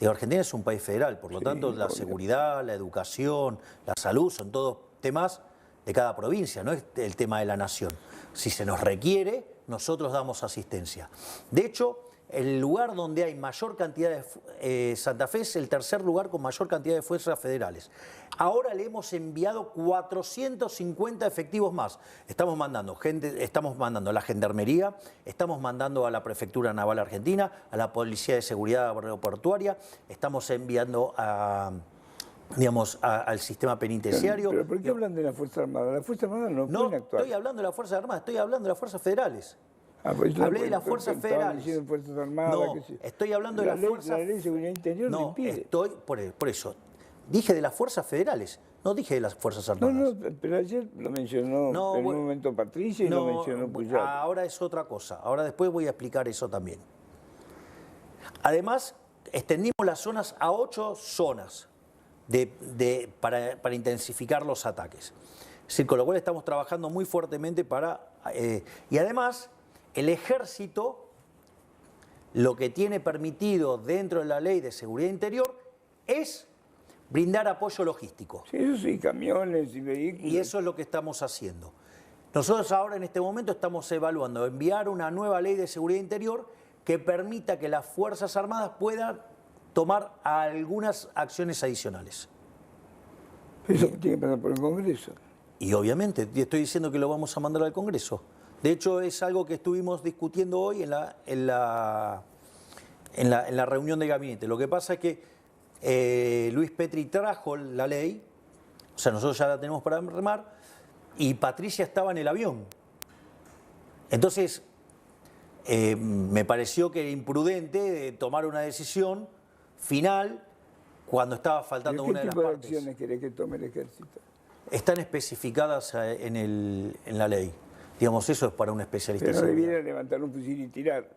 B: Argentina es un país federal, por lo tanto la seguridad, la educación, la salud son todos temas de cada provincia, no es el tema de la nación. Si se nos requiere, nosotros damos asistencia. De hecho, el lugar donde hay mayor cantidad de... Santa Fe es el tercer lugar con mayor cantidad de fuerzas federales. Ahora le hemos enviado 450 efectivos más. Estamos mandando gente, estamos mandando a la Gendarmería, estamos mandando a la Prefectura Naval Argentina, a la Policía de Seguridad Aeroportuaria, estamos enviando a... digamos, al sistema penitenciario.
A: ¿Pero por qué hablan de la Fuerza Armada? La Fuerza Armada no pueden actuar.
B: No estoy hablando de la Fuerza Armada, estoy hablando de las fuerzas federales.
A: Pues
B: hablé de las fuerzas federales.
A: Fuerzas Armadas,
B: no, estoy hablando de las fuerzas...
A: La ley de seguridad interior
B: no,
A: lo impide.
B: Estoy, por eso, dije de las fuerzas federales, no dije de las fuerzas armadas.
A: No, pero ayer lo mencionó en un momento Patricia y lo mencionó Puyaro.
B: Ahora es otra cosa, ahora después voy a explicar eso también. Además, extendimos las zonas a 8 zonas para intensificar los ataques. Es decir, con lo cual estamos trabajando muy fuertemente para... y además, el ejército, lo que tiene permitido dentro de la ley de seguridad interior es brindar apoyo logístico.
A: Sí, eso sí, camiones y vehículos.
B: Y eso es lo que estamos haciendo. Nosotros ahora en este momento estamos evaluando enviar una nueva ley de seguridad interior que permita que las Fuerzas Armadas puedan tomar algunas acciones adicionales.
A: Eso tiene que pasar por el Congreso.
B: Y obviamente, estoy diciendo que lo vamos a mandar al Congreso. De hecho, es algo que estuvimos discutiendo hoy en la reunión de gabinete. Lo que pasa es que Luis Petri trajo la ley, o sea, nosotros ya la tenemos para remar, y Patricia estaba en el avión. Entonces, me pareció que era imprudente tomar una decisión final cuando estaba faltando una de las partes.
A: ¿Qué tipo de acciones querés que tome el ejército?
B: Están especificadas en la ley. Digamos, eso es para un especialista.
A: Pero no debiera levantar un fusil y tirar.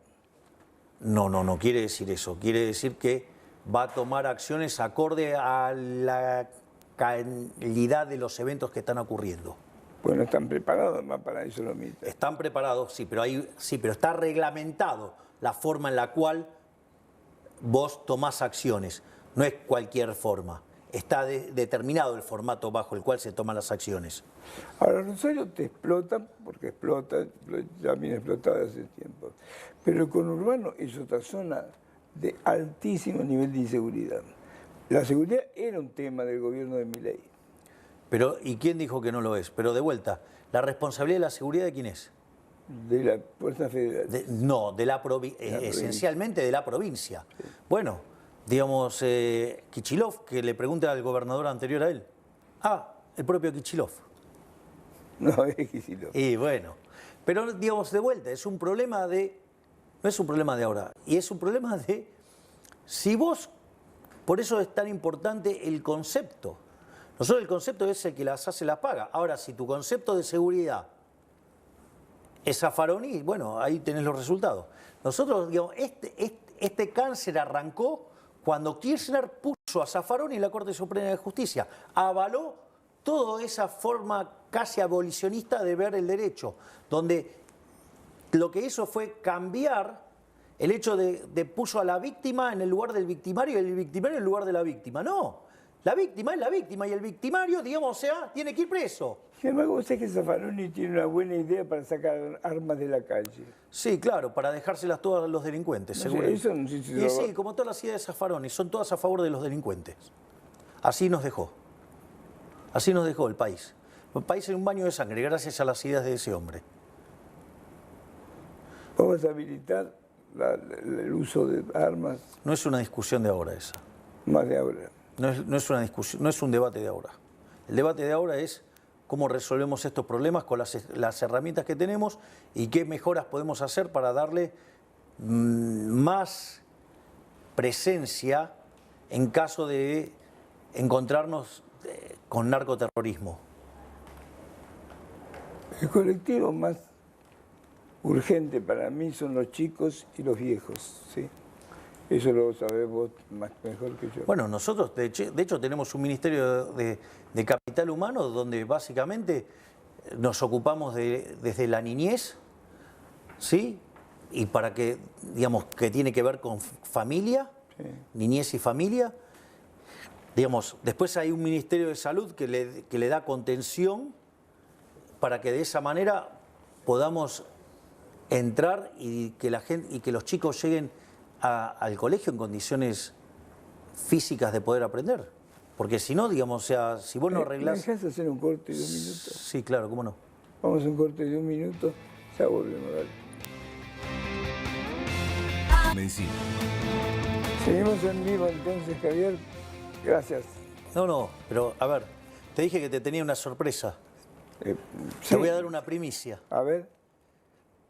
B: No quiere decir eso. Quiere decir que va a tomar acciones acorde a la calidad de los eventos que están ocurriendo.
A: Bueno, están preparados más para eso lo mismo.
B: Están preparados, sí, pero está reglamentado la forma en la cual vos tomás acciones. No es cualquier forma. Está determinado el formato bajo el cual se toman las acciones.
A: Ahora, Rosario te explota, porque explota, ya viene explotada hace tiempo. Pero el conurbano es otra zona de altísimo nivel de inseguridad. La seguridad era un tema del gobierno de Milei.
B: Pero, ¿y quién dijo que no lo es? Pero de vuelta, ¿la responsabilidad de la seguridad de quién es?
A: De la Fuerza Federal.
B: Esencialmente de la provincia. Sí. Bueno, digamos, Kichilov, que le pregunta al gobernador anterior a él. El propio Kichilov.
A: No, es Kichilov.
B: Y bueno, pero digamos, de vuelta, es un problema de... No es un problema de ahora, y es un problema de... Si vos... Por eso es tan importante el concepto. Nosotros el concepto es el que las hace, las paga. Ahora, si tu concepto de seguridad es Zaffaroni, bueno, ahí tenés los resultados. Nosotros, digamos, este cáncer arrancó cuando Kirchner puso a Zaffaroni en la Corte Suprema de Justicia. Avaló toda esa forma casi abolicionista de ver el derecho, donde lo que hizo fue cambiar el hecho de puso a la víctima en el lugar del victimario y el victimario en el lugar de la víctima. No. La víctima es la víctima y el victimario, digamos, tiene que ir preso.
A: Sin embargo, vos sabés que Zaffaroni tiene una buena idea para sacar armas de la calle.
B: Sí, claro, para dejárselas todas a los delincuentes,
A: no
B: seguro.
A: Sé, eso no sé si
B: y sí, como todas las ideas de Zaffaroni, son todas a favor de los delincuentes. Así nos dejó. Así nos dejó el país. El país en un baño de sangre, gracias a las ideas de ese hombre.
A: Vamos a habilitar el uso de armas,
B: No es una discusión de ahora esa.
A: más de ahora.
B: No es una discusión, no es un debate de ahora. El debate de ahora es cómo resolvemos estos problemas con las herramientas que tenemos y qué mejoras podemos hacer para darle más presencia en caso de encontrarnos con narcoterrorismo.
A: El colectivo más urgente para mí son los chicos y los viejos, ¿sí? Eso lo sabés vos mejor que yo.
B: Bueno, nosotros de hecho tenemos un ministerio de capital humano donde básicamente nos ocupamos desde la niñez, ¿sí? Y para que, digamos, que tiene que ver con familia, sí, niñez y familia. Digamos, después hay un ministerio de salud que le da contención para que de esa manera podamos entrar y que la gente y que los chicos lleguen al colegio en condiciones físicas de poder aprender. Porque si no, digamos, o sea, si vos no arreglás...
A: ¿Me dejás hacer un corte de 1 minuto?
B: Sí, claro, cómo no.
A: Vamos a un corte de 1 minuto, ya volvemos, dale.
C: Medicina.
A: Seguimos en vivo entonces, Javier. Gracias.
B: No, pero a ver, te dije que te tenía una sorpresa.
A: Sí.
B: Te voy a dar una primicia.
A: A ver.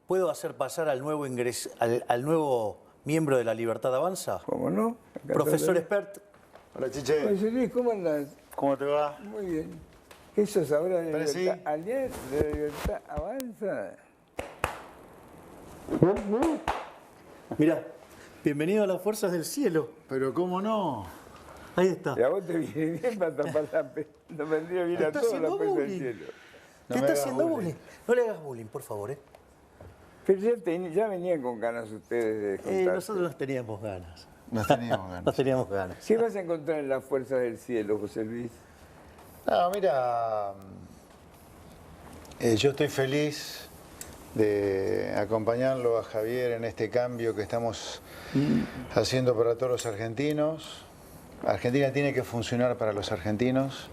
B: ¿Puedo hacer pasar al nuevo al nuevo miembro de la Libertad Avanza?
A: ¿Cómo no? Acá
B: Profesor Espert.
D: Hola, Chiche.
A: Oye, Luis, ¿cómo andás?
D: ¿Cómo te va?
A: Muy bien. ¿Qué sos ahora de
D: Pero
A: Libertad?
D: sí.
A: ¿Ayer de la Libertad Avanza?
B: Mirá, bienvenido a las fuerzas del cielo.
D: Pero ¿cómo no?
B: Ahí está.
A: Y a vos te viene bien para tapar nos vendría bien a
B: Está
A: todos
B: haciendo
A: la fuerza del
B: bullying.
A: cielo.
D: No
B: ¿Qué
D: me
B: está
D: hagas
B: haciendo
D: bullying.
B: bullying? No le hagas bullying, por favor, ¿eh?
A: Pero ya venían con ganas ustedes de juntarse.
B: Nosotros nos teníamos ganas.
D: Nos teníamos ganas.
B: Nos teníamos ganas.
A: ¿Qué vas a encontrar en las fuerzas del cielo, José Luis?
D: No, mira, yo estoy feliz de acompañarlo a Javier en este cambio que estamos haciendo para todos los argentinos. Argentina tiene que funcionar para los argentinos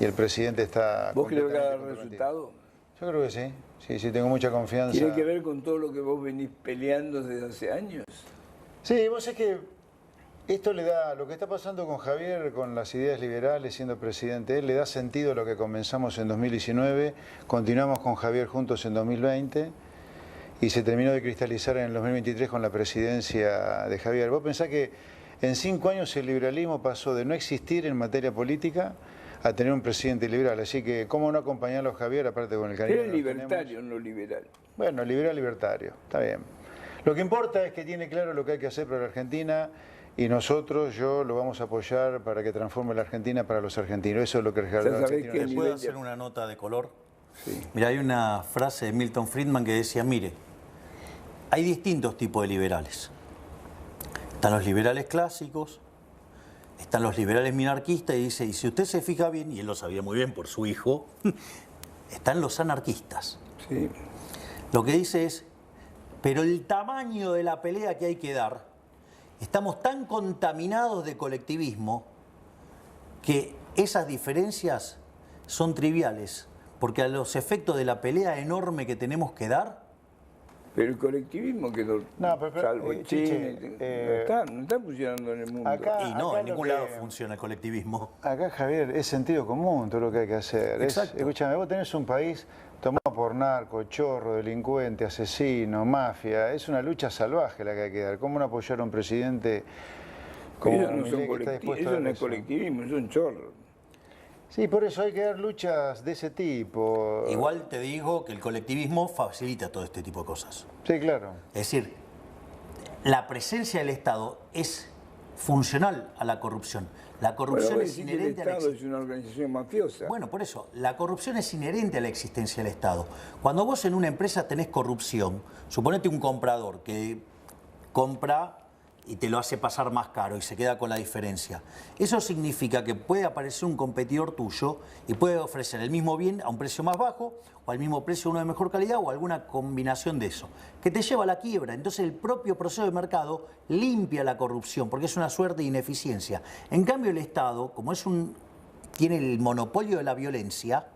D: y el presidente está...
A: ¿Vos crees que va a dar
D: completamente
A: resultado?
D: Yo creo que sí. Sí, tengo mucha confianza.
A: ¿Tiene que ver con todo lo que vos venís peleando desde hace años?
D: Sí, vos es que esto le da, lo que está pasando con Javier, con las ideas liberales siendo presidente, él le da sentido a lo que comenzamos en 2019, continuamos con Javier juntos en 2020 y se terminó de cristalizar en el 2023 con la presidencia de Javier. Vos pensás que en 5 años el liberalismo pasó de no existir en materia política a tener un presidente liberal, así que cómo no acompañarlo a Javier, aparte con el cariño
A: Eres
D: que nos
A: libertario,
D: tenemos.
A: no liberal.
D: Bueno, libertario, está bien. Lo que importa es que tiene claro lo que hay que hacer para la Argentina y nosotros, yo, lo vamos a apoyar para que transforme la Argentina para los argentinos. Eso es lo que el
A: sabés
D: argentino
A: que
B: ¿Le
D: necesita.
B: puedo hacer una nota de color?
A: Sí.
B: Mira, hay una frase de Milton Friedman que decía, mire, hay distintos tipos de liberales. Están los liberales clásicos, están los liberales minarquistas, y dice, y si usted se fija bien, y él lo sabía muy bien por su hijo, están los anarquistas.
A: Sí.
B: Lo que dice es, pero el tamaño de la pelea que hay que dar, estamos tan contaminados de colectivismo que esas diferencias son triviales, porque a los efectos de la pelea enorme que tenemos que dar,
A: Pero el colectivismo quedó
D: No, pero,
A: salvo en
D: Chiche,
A: Chile. No está funcionando en el mundo.
D: acá-
B: y no,
D: acá
B: en
D: lo
B: ningún
D: que-
B: lado funciona el colectivismo.
D: Acá, Javier, es sentido común todo lo que hay que hacer.
B: Exacto.
D: Escúchame, vos tenés un país tomado por narco, chorro, delincuente, asesino, mafia. Es una lucha salvaje la que hay que dar. ¿Cómo no apoyar a un presidente como
A: Ellos no son
D: Milei que está
A: colectivos,
D: dispuesto a
A: eso
D: dar
A: no es
D: eso?
A: colectivismo, es un chorro.
D: Sí, por eso hay que dar luchas de ese tipo.
B: Igual te digo que el colectivismo facilita todo este tipo de cosas.
D: Sí, claro.
B: Es decir, la presencia del Estado es funcional a la corrupción. La corrupción
A: Bueno,
B: es
A: vos decís que el
B: inherente a la
A: Estado es una organización mafiosa.
B: Bueno, por eso, la corrupción es inherente a la existencia del Estado. Cuando vos en una empresa tenés corrupción, suponete un comprador que compra y te lo hace pasar más caro y se queda con la diferencia. Eso significa que puede aparecer un competidor tuyo y puede ofrecer el mismo bien a un precio más bajo o al mismo precio uno de mejor calidad o alguna combinación de eso, que te lleva a la quiebra. Entonces el propio proceso de mercado limpia la corrupción porque es una suerte de ineficiencia. En cambio el Estado, como tiene el monopolio de la violencia,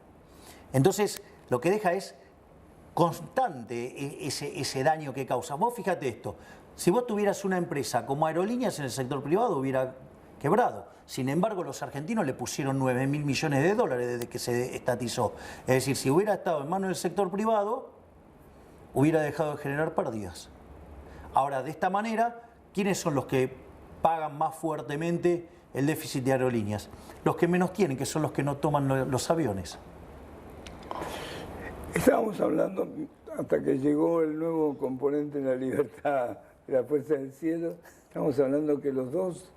B: entonces lo que deja es constante ese daño que causa. Vos fíjate esto, Si vos tuvieras una empresa como Aerolíneas en el sector privado, hubiera quebrado. Sin embargo, los argentinos le pusieron 9.000 millones de dólares desde que se estatizó. Es decir, si hubiera estado en manos del sector privado, hubiera dejado de generar pérdidas. Ahora, de esta manera, ¿quiénes son los que pagan más fuertemente el déficit de Aerolíneas? Los que menos tienen, que son los que no toman los aviones.
A: Estábamos hablando, hasta que llegó el nuevo componente en la libertad de la Fuerza del Cielo, estamos hablando que los dos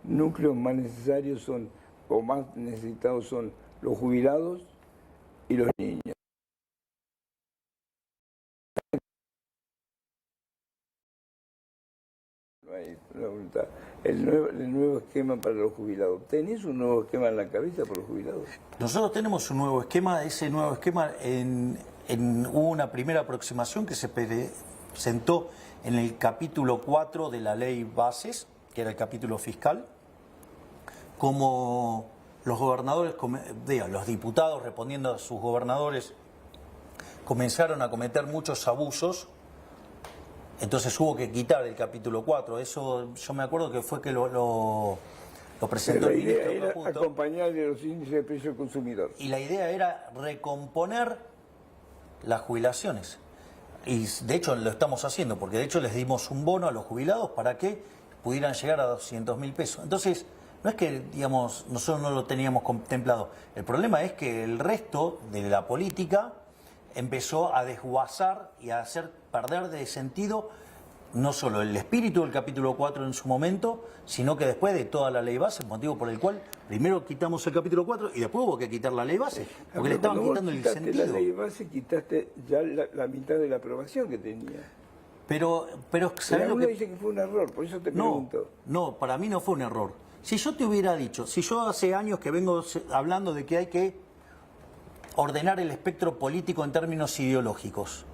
A: núcleos más necesarios son, o más necesitados son los jubilados y los niños. No hay una voluntad. El nuevo esquema para los jubilados. ¿Tenés un nuevo esquema en la cabeza para los jubilados?
B: Nosotros tenemos un nuevo esquema. Ese nuevo esquema, hubo una primera aproximación que se presentó en el capítulo 4 de la ley Bases, que era el capítulo fiscal, como los gobernadores, los diputados respondiendo a sus gobernadores, comenzaron a cometer muchos abusos. Entonces hubo que quitar el capítulo 4. Eso yo me acuerdo que fue que lo presentó el ministro.
A: La idea era
B: Caputo,
A: acompañar de los índices de precio del consumidor.
B: y la idea era recomponer las jubilaciones. Y de hecho lo estamos haciendo, porque de hecho les dimos un bono a los jubilados para que pudieran llegar a 200.000 pesos. Entonces, no es que, digamos, nosotros no lo teníamos contemplado. El problema es que el resto de la política empezó a desguazar y a hacer perder de sentido no solo el espíritu del capítulo 4 en su momento, sino que después de toda la ley base, motivo por el cual primero quitamos el capítulo 4 y después hubo que quitar la ley base, porque le estaban quitando el sentido.
A: La ley base, quitaste ya la mitad de la aprobación que tenía.
B: Pero ¿sabés lo que
A: dice que fue un error, por eso te pregunto.
B: No, para mí no fue un error. Si yo te hubiera dicho, si yo hace años que vengo hablando de que hay que ordenar el espectro político en términos ideológicos,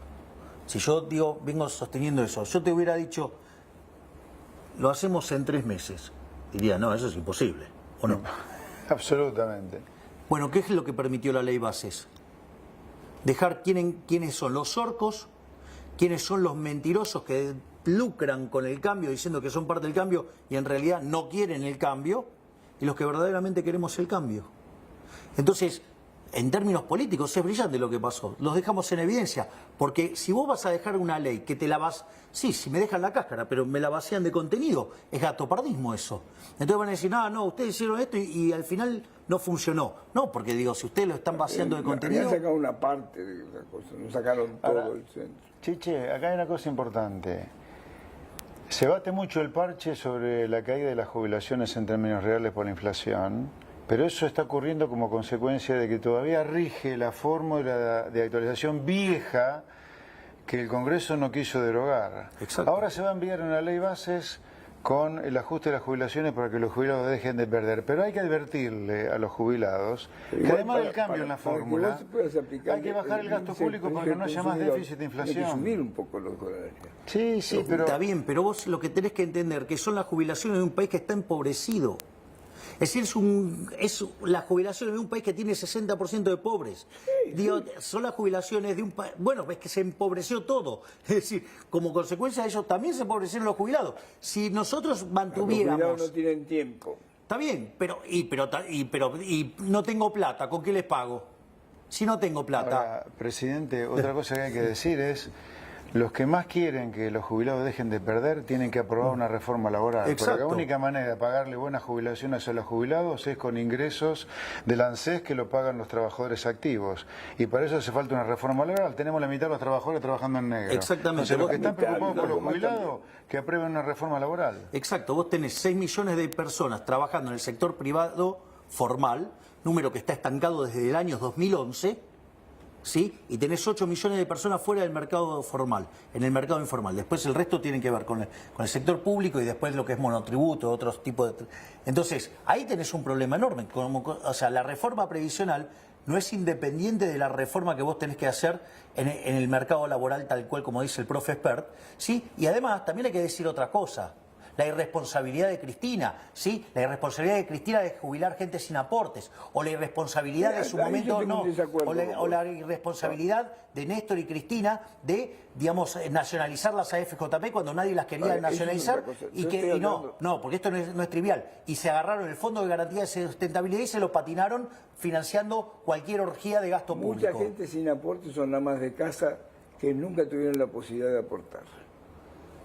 B: si yo vengo sosteniendo eso, yo te hubiera dicho, lo hacemos en 3 meses, diría, no, eso es imposible, ¿o no?
D: Absolutamente.
B: Bueno, ¿qué es lo que permitió la ley Bases? Dejar quiénes son los orcos, quiénes son los mentirosos que lucran con el cambio diciendo que son parte del cambio y en realidad no quieren el cambio, y los que verdaderamente queremos el cambio. Entonces, en términos políticos es brillante lo que pasó, los dejamos en evidencia, porque si vos vas a dejar una ley que te la vas, sí, si me dejan la cáscara, pero me la vacían de contenido, es gatopardismo eso. Entonces van a decir, no, ustedes hicieron esto y al final no funcionó. No, porque digo, si ustedes lo están vaciando de contenido...
A: Habían sacado una parte de la cosa, no sacaron todo el centro.
D: Chiche, acá hay una cosa importante. Se bate mucho el parche sobre la caída de las jubilaciones en términos reales por la inflación, pero eso está ocurriendo como consecuencia de que todavía rige la fórmula de actualización vieja que el Congreso no quiso derogar.
B: Exacto.
D: Ahora se va a enviar una ley bases con el ajuste de las jubilaciones para que los jubilados dejen de perder. Pero hay que advertirle a los jubilados que además del cambio en la fórmula, hay que bajar el gasto público para que no haya más déficit de inflación.
A: Hay que subir un poco los horarios.
D: Sí, pero...
B: Está bien, pero vos lo que tenés que entender que son las jubilaciones de un país que está empobrecido. Es decir, es la jubilación de un país que tiene 60% de pobres. Digo, son las jubilaciones de un país... Bueno, es que se empobreció todo. Es decir, como consecuencia de eso también se empobrecieron los jubilados. Si nosotros mantuviéramos...
A: Los jubilados no tienen tiempo.
B: Está bien, pero no tengo plata, ¿con qué les pago? Si no tengo plata...
D: Ahora, presidente, otra cosa que hay que decir es... Los que más quieren que los jubilados dejen de perder tienen que aprobar una reforma laboral.
B: Exacto.
D: Porque la única manera de pagarle buenas jubilaciones a los jubilados es con ingresos del ANSES que lo pagan los trabajadores activos. Y para eso hace falta una reforma laboral. Tenemos la mitad de los trabajadores trabajando en negro.
B: Exactamente.
D: Entonces, los que están preocupados por los jubilados, que aprueben una reforma laboral.
B: Exacto. Vos tenés 6 millones de personas trabajando en el sector privado formal, número que está estancado desde el año 2011... ¿sí? Y tenés 8 millones de personas fuera del mercado formal, en el mercado informal. Después el resto tiene que ver con el sector público y después lo que es monotributo, otros tipos de... Entonces, ahí tenés un problema enorme. O sea, la reforma previsional no es independiente de la reforma que vos tenés que hacer en el mercado laboral tal cual como dice el profe expert, ¿sí? Y además, también hay que decir otra cosa. la irresponsabilidad de Cristina, ¿sí? La irresponsabilidad de Cristina de jubilar gente sin aportes, o la irresponsabilidad de su momento, no, o la irresponsabilidad de Néstor y Cristina de, digamos, nacionalizar las AFJP cuando nadie las quería nacionalizar, y no, porque esto no es trivial, y se agarraron el Fondo de Garantía de Sustentabilidad y se lo patinaron financiando cualquier orgía de gasto público.
A: Mucha gente sin aportes son amas de casa que nunca tuvieron la posibilidad de aportar.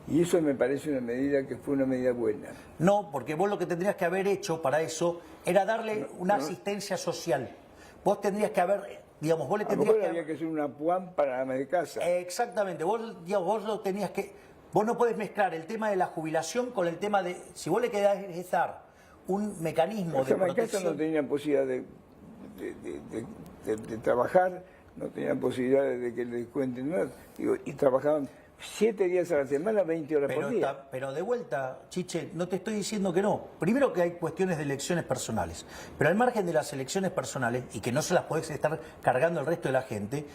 A: Y eso me parece una medida que fue una medida buena.
B: No, porque vos lo que tendrías que haber hecho para eso era darle una asistencia social. Vos tendrías que haber, digamos, vos le tendrías que...
A: había que hacer una PUAM para amas de casa.
B: Exactamente, vos lo tenías que... Vos no podés mezclar el tema de la jubilación con el tema de... Si vos le querés dar un mecanismo de protección...
A: Las amas de casa no tenían posibilidad de trabajar, no tenían posibilidad de que les cuenten nada, y trabajaban 7 días a la semana, 20 horas por día.
B: Pero de vuelta, Chiche, no te estoy diciendo que no. Primero que hay cuestiones de elecciones personales, pero al margen de las elecciones personales, y que no se las podés estar cargando el resto de la gente,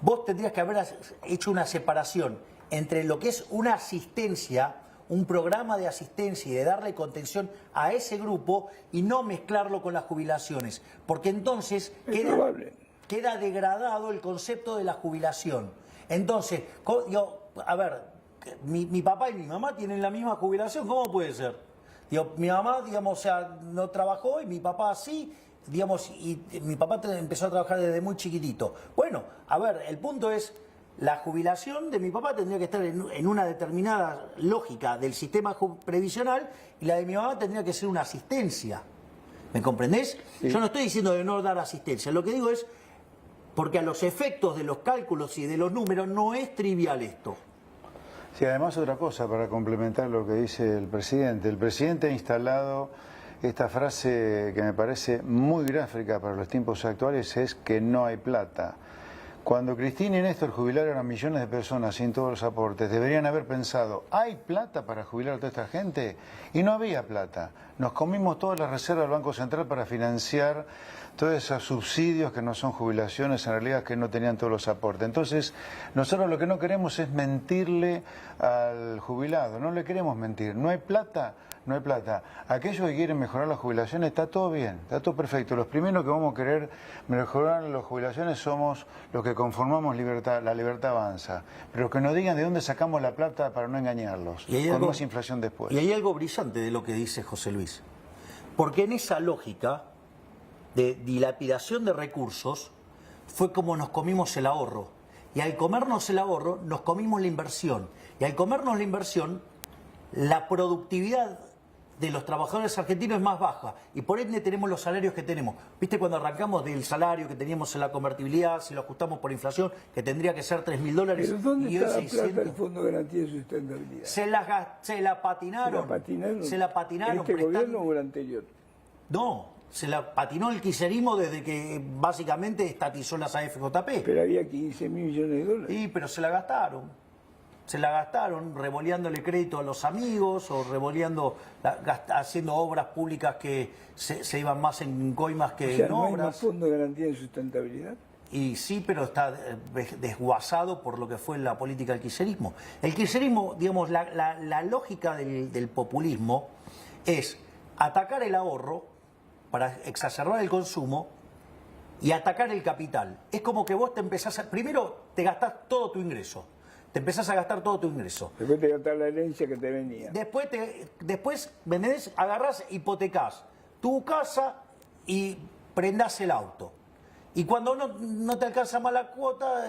B: vos tendrías que haber hecho una separación entre lo que es una asistencia, un programa de asistencia y de darle contención a ese grupo y no mezclarlo con las jubilaciones, porque entonces queda degradado el concepto de la jubilación. Entonces, a ver, mi papá y mi mamá tienen la misma jubilación, ¿cómo puede ser? Mi mamá, digamos, o sea, no trabajó y mi papá sí, digamos, y mi papá empezó a trabajar desde muy chiquitito. Bueno, a ver, el punto es, la jubilación de mi papá tendría que estar en una determinada lógica del sistema previsional y la de mi mamá tendría que ser una asistencia. ¿Me comprendés? Sí. Yo no estoy diciendo de no dar asistencia, lo que digo es, porque a los efectos de los cálculos y de los números no es trivial esto.
D: Sí, además otra cosa para complementar lo que dice el presidente. El presidente ha instalado esta frase que me parece muy gráfica para los tiempos actuales, es que no hay plata. Cuando Cristina y Néstor jubilaron a millones de personas sin todos los aportes, deberían haber pensado, ¿hay plata para jubilar a toda esta gente? Y no había plata. Nos comimos todas las reservas del Banco Central para financiar todos esos subsidios que no son jubilaciones, en realidad que no tenían todos los aportes. Entonces, nosotros lo que no queremos es mentirle al jubilado, no le queremos mentir. ¿No hay plata? No hay plata. Aquellos que quieren mejorar las jubilaciones, está todo bien, está todo perfecto. Los primeros que vamos a querer mejorar las jubilaciones somos los que conformamos La Libertad Avanza. Pero que nos digan de dónde sacamos la plata para no engañarlos, con más inflación después.
B: Y hay algo brillante de lo que dice José Luis. Porque en esa lógica de dilapidación de recursos fue como nos comimos el ahorro. Y al comernos el ahorro, nos comimos la inversión. Y al comernos la inversión, la productividad de los trabajadores argentinos es más baja y por ende tenemos los salarios que tenemos. ¿Viste cuando arrancamos del salario que teníamos en la convertibilidad, si lo ajustamos por inflación, que tendría que ser $3.000?
A: ¿Pero dónde está la plata del Fondo de Garantía de Sustentabilidad?
B: Se la patinaron.
A: ¿Se la patinaron? ¿Este gobierno o el anterior?
B: No, se la patinó el kirchnerismo desde que básicamente estatizó las AFJP.
A: Pero había 15.000 millones de dólares.
B: Sí, pero se la gastaron. Se la gastaron revoleándole crédito a los amigos o revoleando, haciendo obras públicas que se iban más en coimas que en
A: ¿no
B: obras.
A: ¿No hay más Fondo de Garantía de Sustentabilidad?
B: Y sí, pero está desguazado por lo que fue la política del kirchnerismo. El kirchnerismo, digamos, la lógica del populismo es atacar el ahorro para exacerbar el consumo y atacar el capital. Es como que vos te empezás primero te gastás todo tu ingreso. Te empezás a gastar todo tu ingreso.
A: Después te gastás la herencia que te venía.
B: Después ¿vendés? Agarrás, hipotecás tu casa y prendás el auto. Y cuando no te alcanza más la cuota,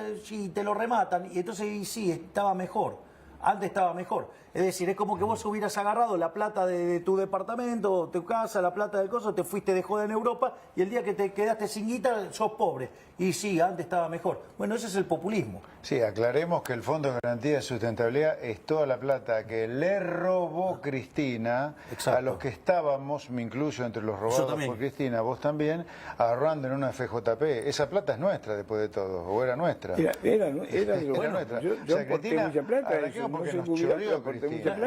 B: te lo rematan. Y entonces sí, estaba mejor. Antes estaba mejor. Es decir, es como que vos hubieras agarrado la plata de tu departamento, tu casa, la plata del coso, te fuiste de joda en Europa y el día que te quedaste sin guita sos pobre. Y sí, antes estaba mejor. Bueno, ese es el populismo.
D: Sí, aclaremos que el Fondo de Garantía de Sustentabilidad es toda la plata que le robó Cristina. Exacto. A los que estábamos, me incluyo entre los robados por Cristina, vos también, ahorrando en una FJP. Esa plata es nuestra después de todo, o era nuestra.
A: Era nuestra. Yo aporté mucha plata.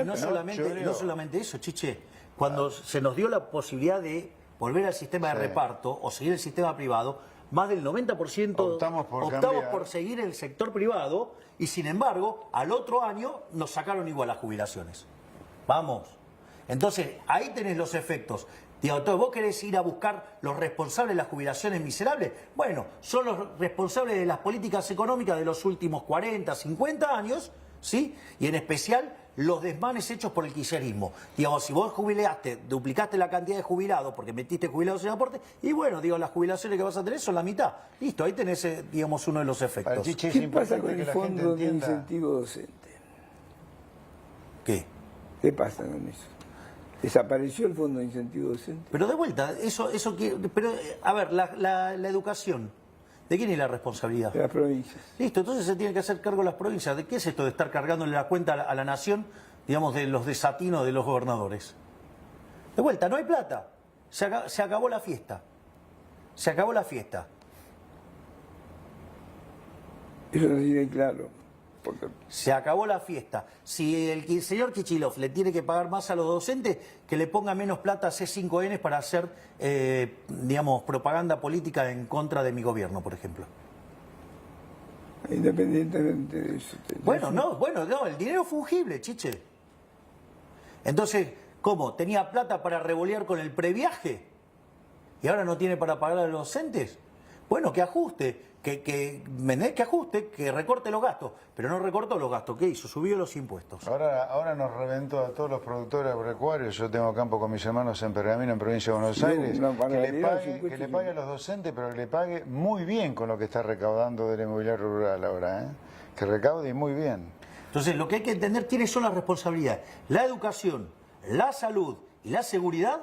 B: No solamente eso, Chiche. Cuando se nos dio la posibilidad de volver al sistema de reparto o seguir el sistema privado, más del 90% optamos por seguir el sector privado y sin embargo, al otro año nos sacaron igual las jubilaciones. Vamos. Entonces, ahí tenés los efectos. Digo, entonces, ¿vos querés ir a buscar los responsables de las jubilaciones miserables? Bueno, son los responsables de las políticas económicas de los últimos 40, 50 años, ¿sí? Y en especial los desmanes hechos por el kirchnerismo. Digamos, si vos jubilaste, duplicaste la cantidad de jubilados porque metiste jubilados en aporte, y bueno, digo, las jubilaciones que vas a tener son la mitad. Listo, ahí tenés, digamos, uno de los efectos.
A: ¿Qué pasa con el fondo de incentivo docente?
B: ¿Qué?
A: ¿Qué pasa con eso? ¿Desapareció el fondo de incentivo docente?
B: Pero de vuelta, eso pero, a ver, la educación, ¿de quién es la responsabilidad?
A: De las provincias.
B: Listo, entonces se tiene que hacer cargo las provincias. ¿De qué es esto de estar cargándole la cuenta a la nación, digamos, de los desatinos de los gobernadores? De vuelta, no hay plata. Se acabó la fiesta. Se acabó la fiesta.
A: Eso no tiene claro. Porque...
B: Se acabó la fiesta. Si el señor Kicillof le tiene que pagar más a los docentes, que le ponga menos plata a C5N para hacer, digamos, propaganda política en contra de mi gobierno, por ejemplo.
A: Independientemente de eso.
B: Bueno, no, el dinero es fungible, chiche. Entonces, ¿cómo? ¿Tenía plata para revolear con el previaje? ¿Y ahora no tiene para pagar a los docentes? Bueno, que ajuste. Que ajuste, que recorte los gastos, pero no recortó los gastos. ¿Qué hizo? Subió los impuestos.
D: Ahora nos reventó a todos los productores agropecuarios. Yo tengo campo con mis hermanos en Pergamino, en provincia de Buenos Aires. Que le pague a los docentes, pero que le pague muy bien con lo que está recaudando del inmobiliario rural ahora. Que recaude muy bien.
B: Entonces, lo que hay que entender, ¿quiénes son las responsabilidades? La educación, la salud y la seguridad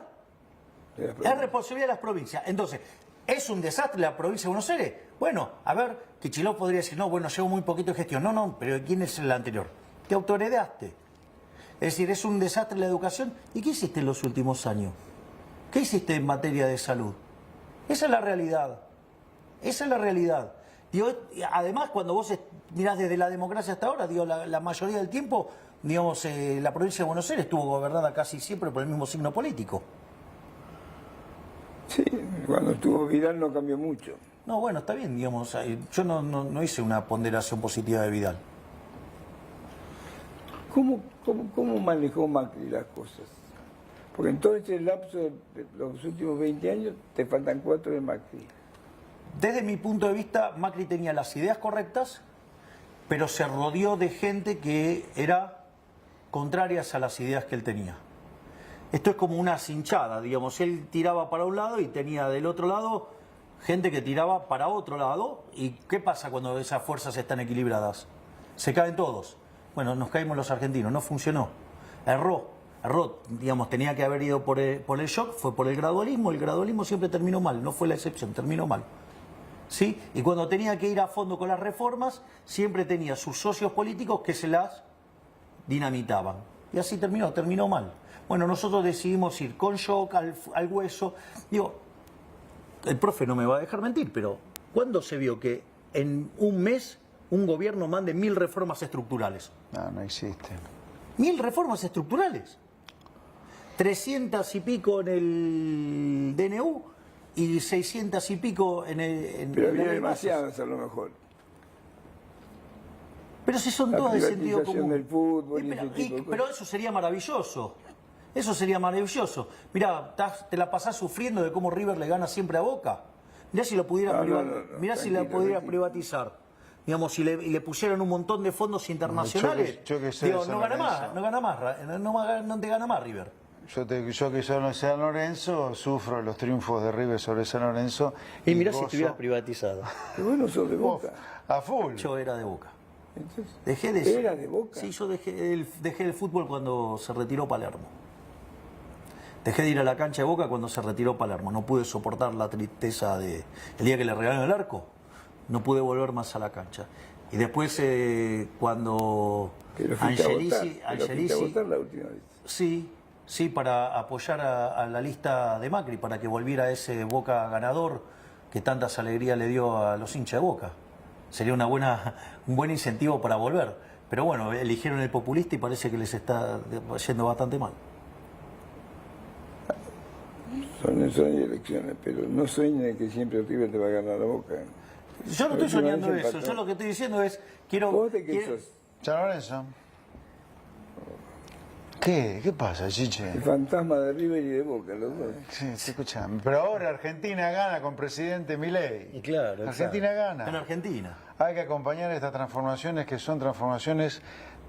B: es responsabilidad de las provincias. Entonces, ¿es un desastre la provincia de Buenos Aires? Bueno, a ver, Kicillof podría decir, no, bueno, llevo muy poquito de gestión. No, pero ¿quién es el anterior? Te autoheredaste. Es decir, es un desastre la educación. ¿Y qué hiciste en los últimos años? ¿Qué hiciste en materia de salud? Esa es la realidad. Esa es la realidad. Digo, además, cuando vos mirás desde la democracia hasta ahora, digo, la mayoría del tiempo, digamos, la provincia de Buenos Aires estuvo gobernada casi siempre por el mismo signo político.
A: Sí, cuando estuvo Vidal no cambió mucho.
B: No, bueno, está bien, digamos, yo no hice una ponderación positiva de Vidal.
A: ¿Cómo manejó Macri las cosas? Porque en todo ese lapso de los últimos 20 años te faltan 4 de Macri.
B: Desde mi punto de vista, Macri tenía las ideas correctas, pero se rodeó de gente que era contrarias a las ideas que él tenía. Esto es como una cinchada, digamos, él tiraba para un lado y tenía del otro lado gente que tiraba para otro lado. ¿Y qué pasa cuando esas fuerzas están equilibradas? Se caen todos. Bueno, nos caímos los argentinos, no funcionó. Erró, digamos, tenía que haber ido por el shock, fue por el gradualismo siempre terminó mal, no fue la excepción, terminó mal. ¿Sí? Y cuando tenía que ir a fondo con las reformas, siempre tenía sus socios políticos que se las dinamitaban. Y así terminó mal. Bueno, nosotros decidimos ir con shock al hueso. Digo, el profe no me va a dejar mentir, pero ¿cuándo se vio que en un mes un gobierno mande 1000 reformas estructurales?
D: No existe.
B: 1000 reformas estructurales. 300 y pico en el DNU y 600 y pico en el...
A: Pero había demasiadas a lo mejor.
B: Pero si son todas de sentido común.
A: Del fútbol y ese tipo de
B: pero eso sería maravilloso. Eso sería maravilloso. Mirá, te la pasás sufriendo de cómo River le gana siempre a Boca. Mirá si lo pudiera privatizar. Digamos, si le pusieran un montón de fondos internacionales. No te gana más River.
D: Yo que soy de San Lorenzo, sufro los triunfos de River sobre San Lorenzo.
B: Y mirá si estuvieras privatizado.
A: Qué bueno sos de Boca.
D: A full.
B: Yo era de Boca.
A: Entonces, ¿era de Boca?
B: Sí, yo dejé el fútbol cuando se retiró Palermo. Dejé de ir a la cancha de Boca cuando se retiró Palermo. No pude soportar la tristeza de el día que le regalaron el arco. No pude volver más a la cancha. Y después cuando
A: Angelici a votar la última vez.
B: Sí, para apoyar a la lista de Macri, para que volviera ese Boca ganador que tantas alegrías le dio a los hinchas de Boca. Sería un buen incentivo para volver. Pero bueno, eligieron el populista y parece que les está yendo bastante mal.
A: Son elecciones, pero no sueñen que siempre River te va a ganar la Boca.
B: Yo no estoy soñando eso. Yo lo que estoy diciendo es,
A: ¿Vos de qué sos?
D: San Lorenzo. ¿Qué? ¿Qué pasa, Chiche?
A: El fantasma de River y de Boca, los dos.
D: Sí, te escuchamos. Pero ahora Argentina gana con presidente Milei.
B: Y claro,
D: Argentina gana.
B: En Argentina.
D: Hay que acompañar estas transformaciones que son transformaciones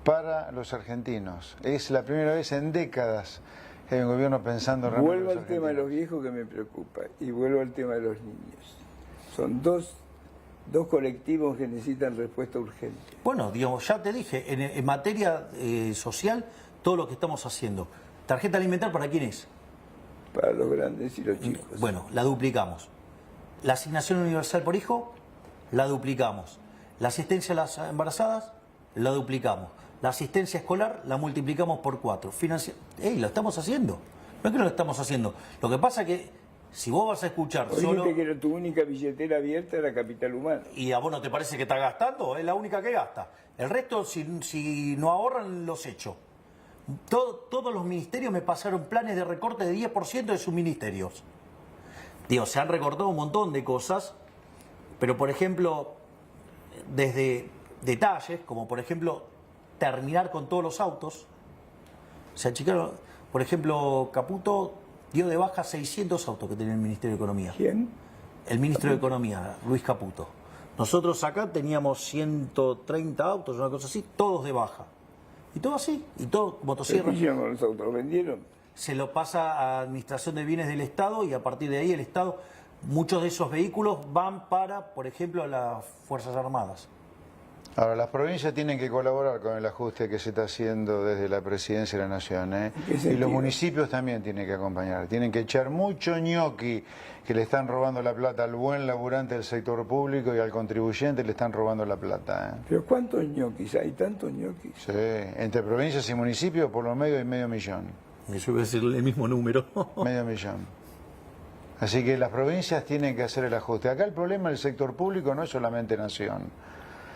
D: para los argentinos. Es la primera vez en décadas que hay un gobierno pensando realmente en
A: Vuelvo
D: los
A: al tema de los
D: argentinos.
A: viejos que me preocupa y vuelvo al tema de los niños. Son dos colectivos que necesitan respuesta urgente.
B: Bueno, digamos, ya te dije, en materia social, todo lo que estamos haciendo. ¿Tarjeta alimentar para quién es?
A: Para los grandes y los chicos.
B: Bueno, la duplicamos. La asignación universal por hijo, la duplicamos. La asistencia a las embarazadas, la duplicamos. La asistencia escolar, la multiplicamos por 4. Lo estamos haciendo. No es que no lo estamos haciendo. Lo que pasa es que si vos vas a escuchar
A: Oíste
B: solo...
A: que tu única billetera abierta era Capital Humano.
B: ¿Y a vos no te parece que está gastando? Es la única que gasta. El resto, si no ahorran, los echo. Todos los ministerios me pasaron planes de recorte de 10% de sus ministerios. Digo, se han recortado un montón de cosas, pero por ejemplo, desde detalles, como por ejemplo, terminar con todos los autos. Se achicaron, por ejemplo, Caputo dio de baja 600 autos que tenía el Ministerio de Economía.
A: ¿Quién?
B: El ministro de Economía, Luis Caputo. Nosotros acá teníamos 130 autos, una cosa así, todos de baja. Y todo así, y todo
A: ¿Qué
B: motosierra.
A: hicieron con los autos? ¿Los vendieron?
B: Se lo pasa a Administración de Bienes del Estado y a partir de ahí el Estado, muchos de esos vehículos van para, por ejemplo, las Fuerzas Armadas.
D: Ahora, las provincias tienen que colaborar con el ajuste que se está haciendo desde la Presidencia de la Nación, ¿eh?
A: ¿En qué
D: Y
A: sentido?
D: los municipios también tienen que acompañar. Tienen que echar mucho ñoqui que le están robando la plata al buen laburante del sector público y al contribuyente le están robando la plata, ¿eh?
A: ¿Pero cuántos ñoquis? ¿Hay tantos ñoquis?
D: Sí, entre provincias y municipios por lo medio hay 500.000.
B: Yo voy a decir el mismo número.
D: 500.000. Así que las provincias tienen que hacer el ajuste. Acá el problema del sector público no es solamente Nación.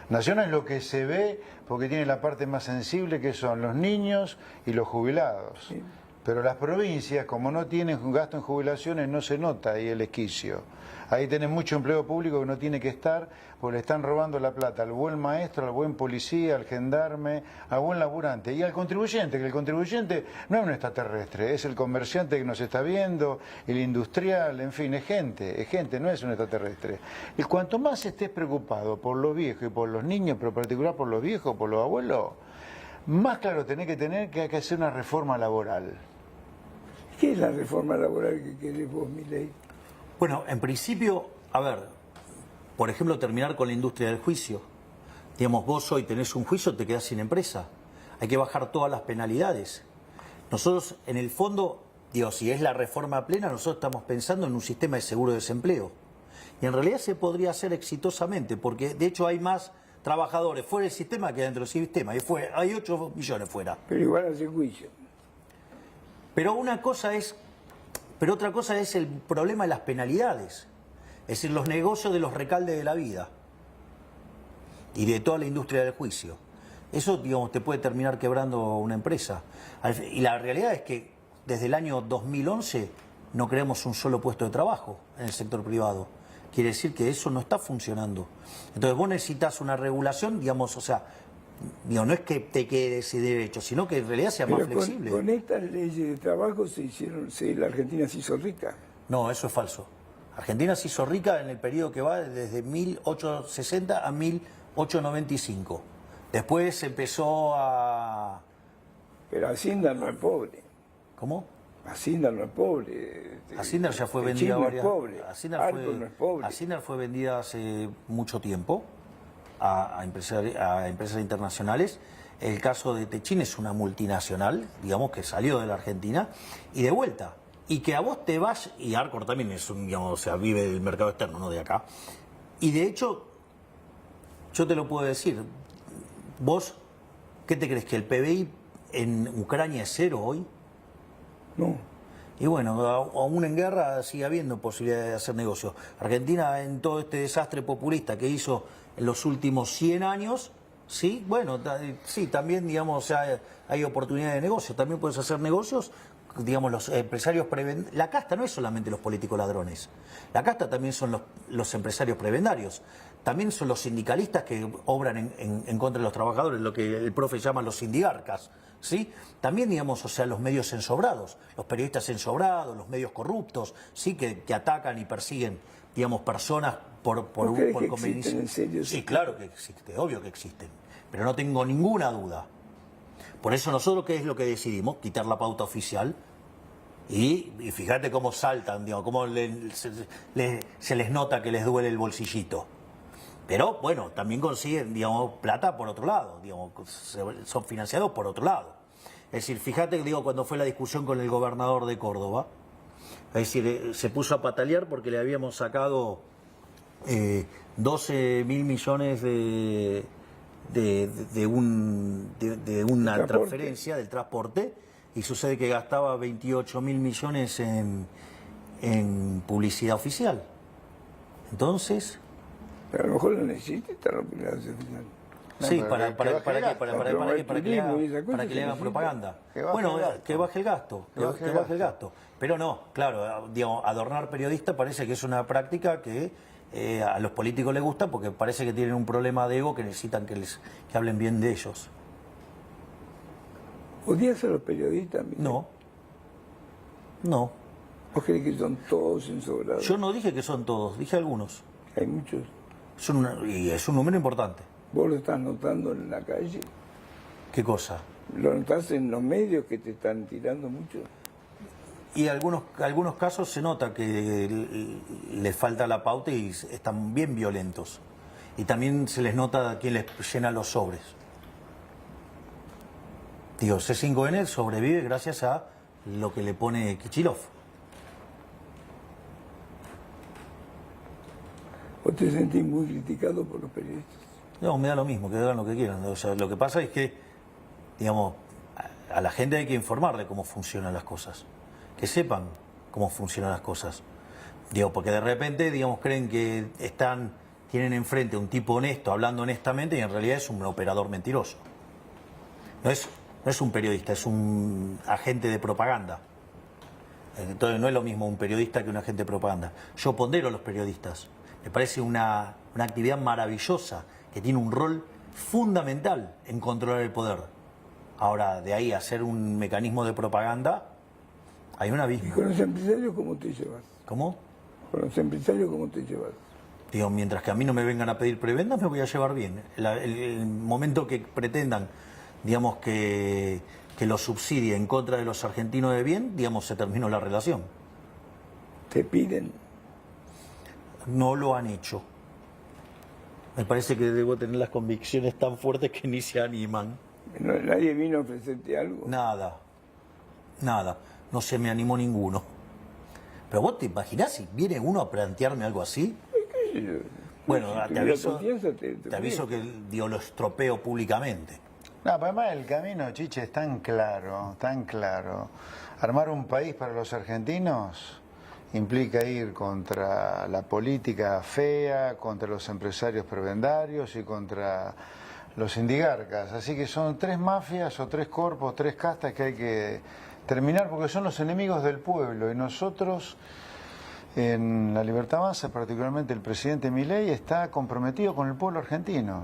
D: Nación es lo que se ve porque tiene la parte más sensible que son los niños y los jubilados.
A: Sí.
D: Pero las provincias, como no tienen un gasto en jubilaciones, no se nota ahí el esquicio. Ahí tenés mucho empleo público que no tiene que estar porque le están robando la plata al buen maestro, al buen policía, al gendarme, al buen laburante y al contribuyente, que el contribuyente no es un extraterrestre, es el comerciante que nos está viendo, el industrial, en fin, es gente, no es un extraterrestre. Y cuanto más estés preocupado por los viejos y por los niños, pero en particular por los viejos, por los abuelos, más claro tenés que tener que hay que hacer una reforma laboral.
A: ¿Qué es la reforma laboral que querés vos, Milei?
B: Bueno, en principio, a ver, por ejemplo, terminar con la industria del juicio. Digamos, vos hoy tenés un juicio, te quedás sin empresa. Hay que bajar todas las penalidades. Nosotros, en el fondo, digo, si es la reforma plena, nosotros estamos pensando en un sistema de seguro de desempleo. Y en realidad se podría hacer exitosamente, porque de hecho hay más trabajadores fuera del sistema que dentro del sistema. Hay 8 millones fuera.
A: Pero igual hace juicio.
B: Pero otra cosa es el problema de las penalidades. Es decir, los negocios de los recaldes de la vida y de toda la industria del juicio. Eso, digamos, te puede terminar quebrando una empresa. Y la realidad es que desde el año 2011 no creamos un solo puesto de trabajo en el sector privado. Quiere decir que eso no está funcionando. Entonces vos necesitas una regulación, digamos, o sea, digo, no es que te quede ese derecho, sino que en realidad sea más
A: Pero
B: flexible.
A: con estas leyes de trabajo la Argentina se hizo rica.
B: No, eso es falso. Argentina se hizo rica en el periodo que va desde 1860 a 1895. Después empezó a...
A: Pero Hacienda no es pobre.
B: ¿Cómo?
A: Hacienda no es pobre.
B: Hacienda ya fue
A: El
B: vendida
A: Chile
B: varias...
A: no es pobre.
B: Hacienda
A: Arco no es pobre.
B: Hacienda fue vendida hace mucho tiempo a empresas internacionales. El caso de Techín es una multinacional, digamos, que salió de la Argentina y de vuelta. Y que a vos te vas, y Arcor también es un, digamos, o sea, vive del mercado externo, no de acá. Y de hecho, yo te lo puedo decir, vos, ¿qué te crees? ¿Que el PBI en Ucrania es 0 hoy?
A: No.
B: Y bueno, aún en guerra sigue habiendo posibilidad de hacer negocios. Argentina, en todo este desastre populista que hizo en los últimos 100 años, sí, bueno, sí, también, digamos, o sea, hay oportunidad de negocio. También puedes hacer negocios, digamos, los empresarios prebendarios. La casta no es solamente los políticos ladrones. La casta también son los empresarios prebendarios. También son los sindicalistas que obran en contra de los trabajadores, lo que el profe llama los sindigarcas. ¿sí? También, digamos, o sea, los medios ensobrados, los periodistas ensobrados, los medios corruptos, ¿sí? Que atacan y persiguen, digamos, personas por conveniencia.
A: ¿En serio?
B: Sí, claro que existe, obvio que existen, pero no tengo ninguna duda. Por eso nosotros, ¿qué es lo que decidimos? Quitar la pauta oficial. Y fíjate cómo saltan, digamos, cómo se les nota que les duele el bolsillito. Pero bueno, también consiguen, digamos, plata por otro lado, digamos, son financiados por otro lado. Es decir, fíjate, digo, cuando fue la discusión con el gobernador de Córdoba, es decir, se puso a patalear porque le habíamos sacado 12.000 millones de una transferencia del transporte, y sucede que gastaba 28.000 millones en publicidad oficial. Entonces...
A: Pero a lo mejor no necesita la publicidad oficial.
B: Sí,
D: No,
B: para que le hagan propaganda. Bueno, que baje el gasto, que baje el gasto. Pero no, claro, digamos, adornar periodistas parece que es una práctica que a los políticos les gusta, porque parece que tienen un problema de ego que necesitan que hablen bien de ellos.
A: ¿Odias a los periodistas? Miguel?
B: No. No.
A: ¿Vos crees que son todos ensobrados?
B: Yo no dije que son todos, dije algunos.
A: Hay muchos.
B: Y es un número importante.
A: ¿Vos lo estás notando en la calle?
B: ¿Qué cosa?
A: ¿Lo notás en los medios que te están tirando mucho?
B: Y algunos casos se nota que les falta la pauta y están bien violentos. Y también se les nota a quién les llena los sobres. Digo, C5N sobrevive gracias a lo que le pone Kichilov.
A: ¿Vos te sentís muy criticado por los periodistas?
B: No, me da lo mismo, que hagan lo que quieran. O sea, lo que pasa es que, digamos, a la gente hay que informar de cómo funcionan las cosas. Que sepan cómo funcionan las cosas. Digo, porque de repente, digamos, creen que tienen enfrente a un tipo honesto, hablando honestamente, y en realidad es un operador mentiroso. No es un periodista, es un agente de propaganda. Entonces no es lo mismo un periodista que un agente de propaganda. Yo pondero a los periodistas. Me parece una actividad maravillosa que tiene un rol fundamental en controlar el poder. Ahora, de ahí a hacer un mecanismo de propaganda, hay un
A: ¿Y
B: abismo.
A: con los empresarios cómo te llevas?
B: ¿Cómo?
A: ¿Con los empresarios cómo te llevas?
B: Digo, mientras que a mí no me vengan a pedir prebendas, me voy a llevar bien. El momento que pretendan, digamos, que lo subsidie en contra de los argentinos de bien, digamos, se terminó la relación.
A: ¿Te piden?
B: No lo han hecho. Me parece que debo tener las convicciones tan fuertes que ni se animan.
A: ¿Nadie vino a ofrecerte algo?
B: Nada. No se me animó ninguno. Pero vos te imaginás si viene uno a plantearme algo así. Bueno,
A: Si
B: te
A: tuviera
B: aviso,
A: confianza,
B: te aviso que digo, lo estropeo públicamente.
D: No, pero además el camino, Chiche, es tan claro, tan claro. Armar un país para los argentinos implica ir contra la política fea, contra los empresarios prebendarios y contra los indigarcas. Así que son tres mafias o tres corpos, tres castas que hay que terminar porque son los enemigos del pueblo. Y nosotros, en la Libertad Avanza, particularmente el presidente Milei, está comprometido con el pueblo argentino.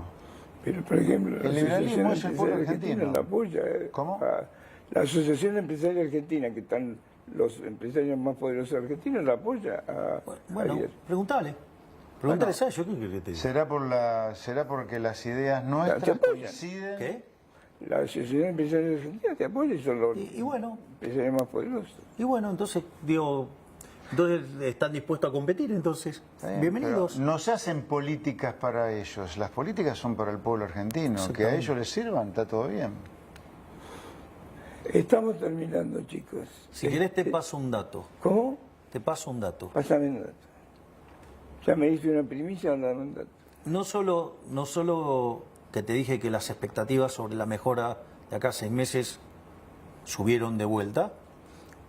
A: Pero, por ejemplo,
D: El liberalismo es el pueblo argentino.
A: La apoya.
D: ¿Cómo?
A: La Asociación Empresaria Argentina, que están los empresarios más poderosos argentinos, la apoya a
B: Bueno,
A: Javier.
B: Preguntale, ¿sabes? Yo qué quiero que te diga.
D: ¿Será porque las ideas
A: ¿Te
D: nuestras
A: apoyan?
D: coinciden?
B: ¿Qué?
A: La Asociación Empresaria Argentina te apoya y son los
B: Y bueno,
A: empresarios más poderosos.
B: entonces, digo, están dispuestos a competir, entonces,
D: Está bien,
B: bienvenidos.
D: pero no se hacen políticas para ellos, las políticas son para el pueblo argentino, que a ellos les sirvan, está todo bien.
A: Estamos terminando, chicos.
B: Si querés te paso un dato.
A: ¿Cómo?
B: Te paso un dato.
A: Pásame un dato. Ya me diste una primicia, ahora dame un dato.
B: No solo que te dije que las expectativas sobre la mejora de acá a 6 meses subieron de vuelta,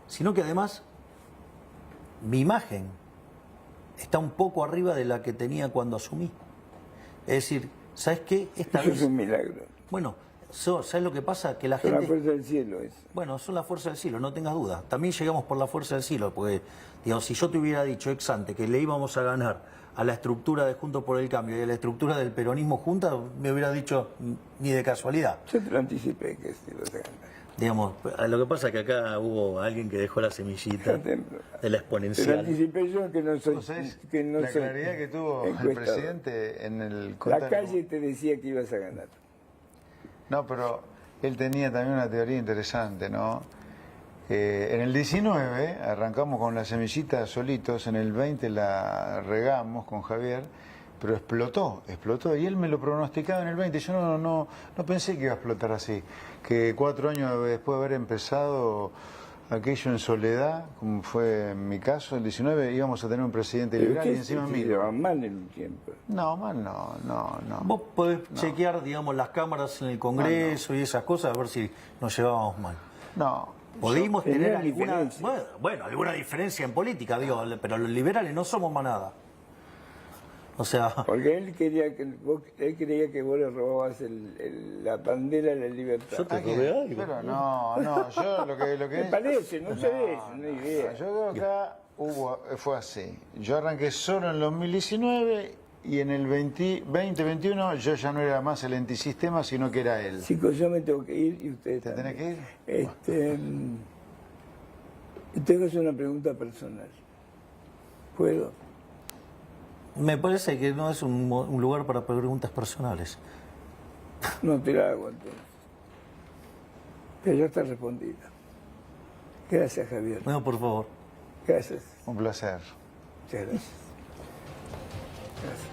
B: sino que además mi imagen está un poco arriba de la que tenía cuando asumí. Es decir, ¿sabes qué? Esta
A: Eso
B: vez...
A: es un milagro.
B: Bueno, ¿sabes lo que pasa? Que la
A: Es la
B: gente...
A: fuerza del cielo es.
B: Bueno, son la fuerza del cielo, no tengas duda. También llegamos por la fuerza del cielo, porque, digamos, si yo te hubiera dicho ex ante que le íbamos a ganar a la estructura de Juntos por el Cambio y a la estructura del peronismo juntas, me hubiera dicho ni de casualidad.
A: Yo te lo anticipé que este lo te ganar.
B: Digamos, lo que pasa es que acá hubo alguien que dejó la semillita de la
A: Pero
B: exponencial.
A: anticipé yo que no soy...
D: ¿Vos sabés
A: que no
D: la
A: soy
D: claridad que tuvo el
A: encuestador.
D: presidente en el...
A: La
D: contar-
A: calle te decía que ibas a ganar.
D: No, pero él tenía también una teoría interesante, ¿no? En el 19 arrancamos con la semillita solitos, en el 20 la regamos con Javier, pero explotó. Y él me lo pronosticaba en el 20. Yo no pensé que iba a explotar así. Que 4 años después de haber empezado aquello en soledad, como fue en mi caso, el 19, íbamos a tener un presidente
A: Pero
D: liberal y
A: usted
D: encima
A: se
D: mío.
A: lleva mal en un tiempo.
D: No, mal no.
B: Vos podés chequear, digamos, las cámaras en el Congreso y esas cosas, a ver si nos llevábamos mal.
D: No.
B: Podíamos
A: Tenía
B: tener alguna,
A: diferencias.
B: bueno, alguna diferencia en política, digo, pero los liberales no somos manada. O sea,
A: Porque él quería que él creía que vos le robabas la bandera de la libertad.
B: Yo te
D: ¿A quién?
B: robé algo.
D: Pero no, yo lo que
A: Me parece, no sé de eso, no hay idea.
D: Yo creo que acá fue así. Yo arranqué solo en el 2019 y en el 2021 yo ya no era más el antisistema, sino que era él.
A: Chicos, yo me tengo que ir y ustedes
D: ¿Te tenés
A: también.
D: que ir?
A: Tengo que hacer una pregunta personal. ¿Puedo?
B: me parece que no es un lugar para preguntas personales.
A: No te la hago entonces. Pero ya está respondida. Gracias, Javier.
B: No, por favor.
A: Gracias.
D: Un placer.
A: Muchas gracias. Gracias.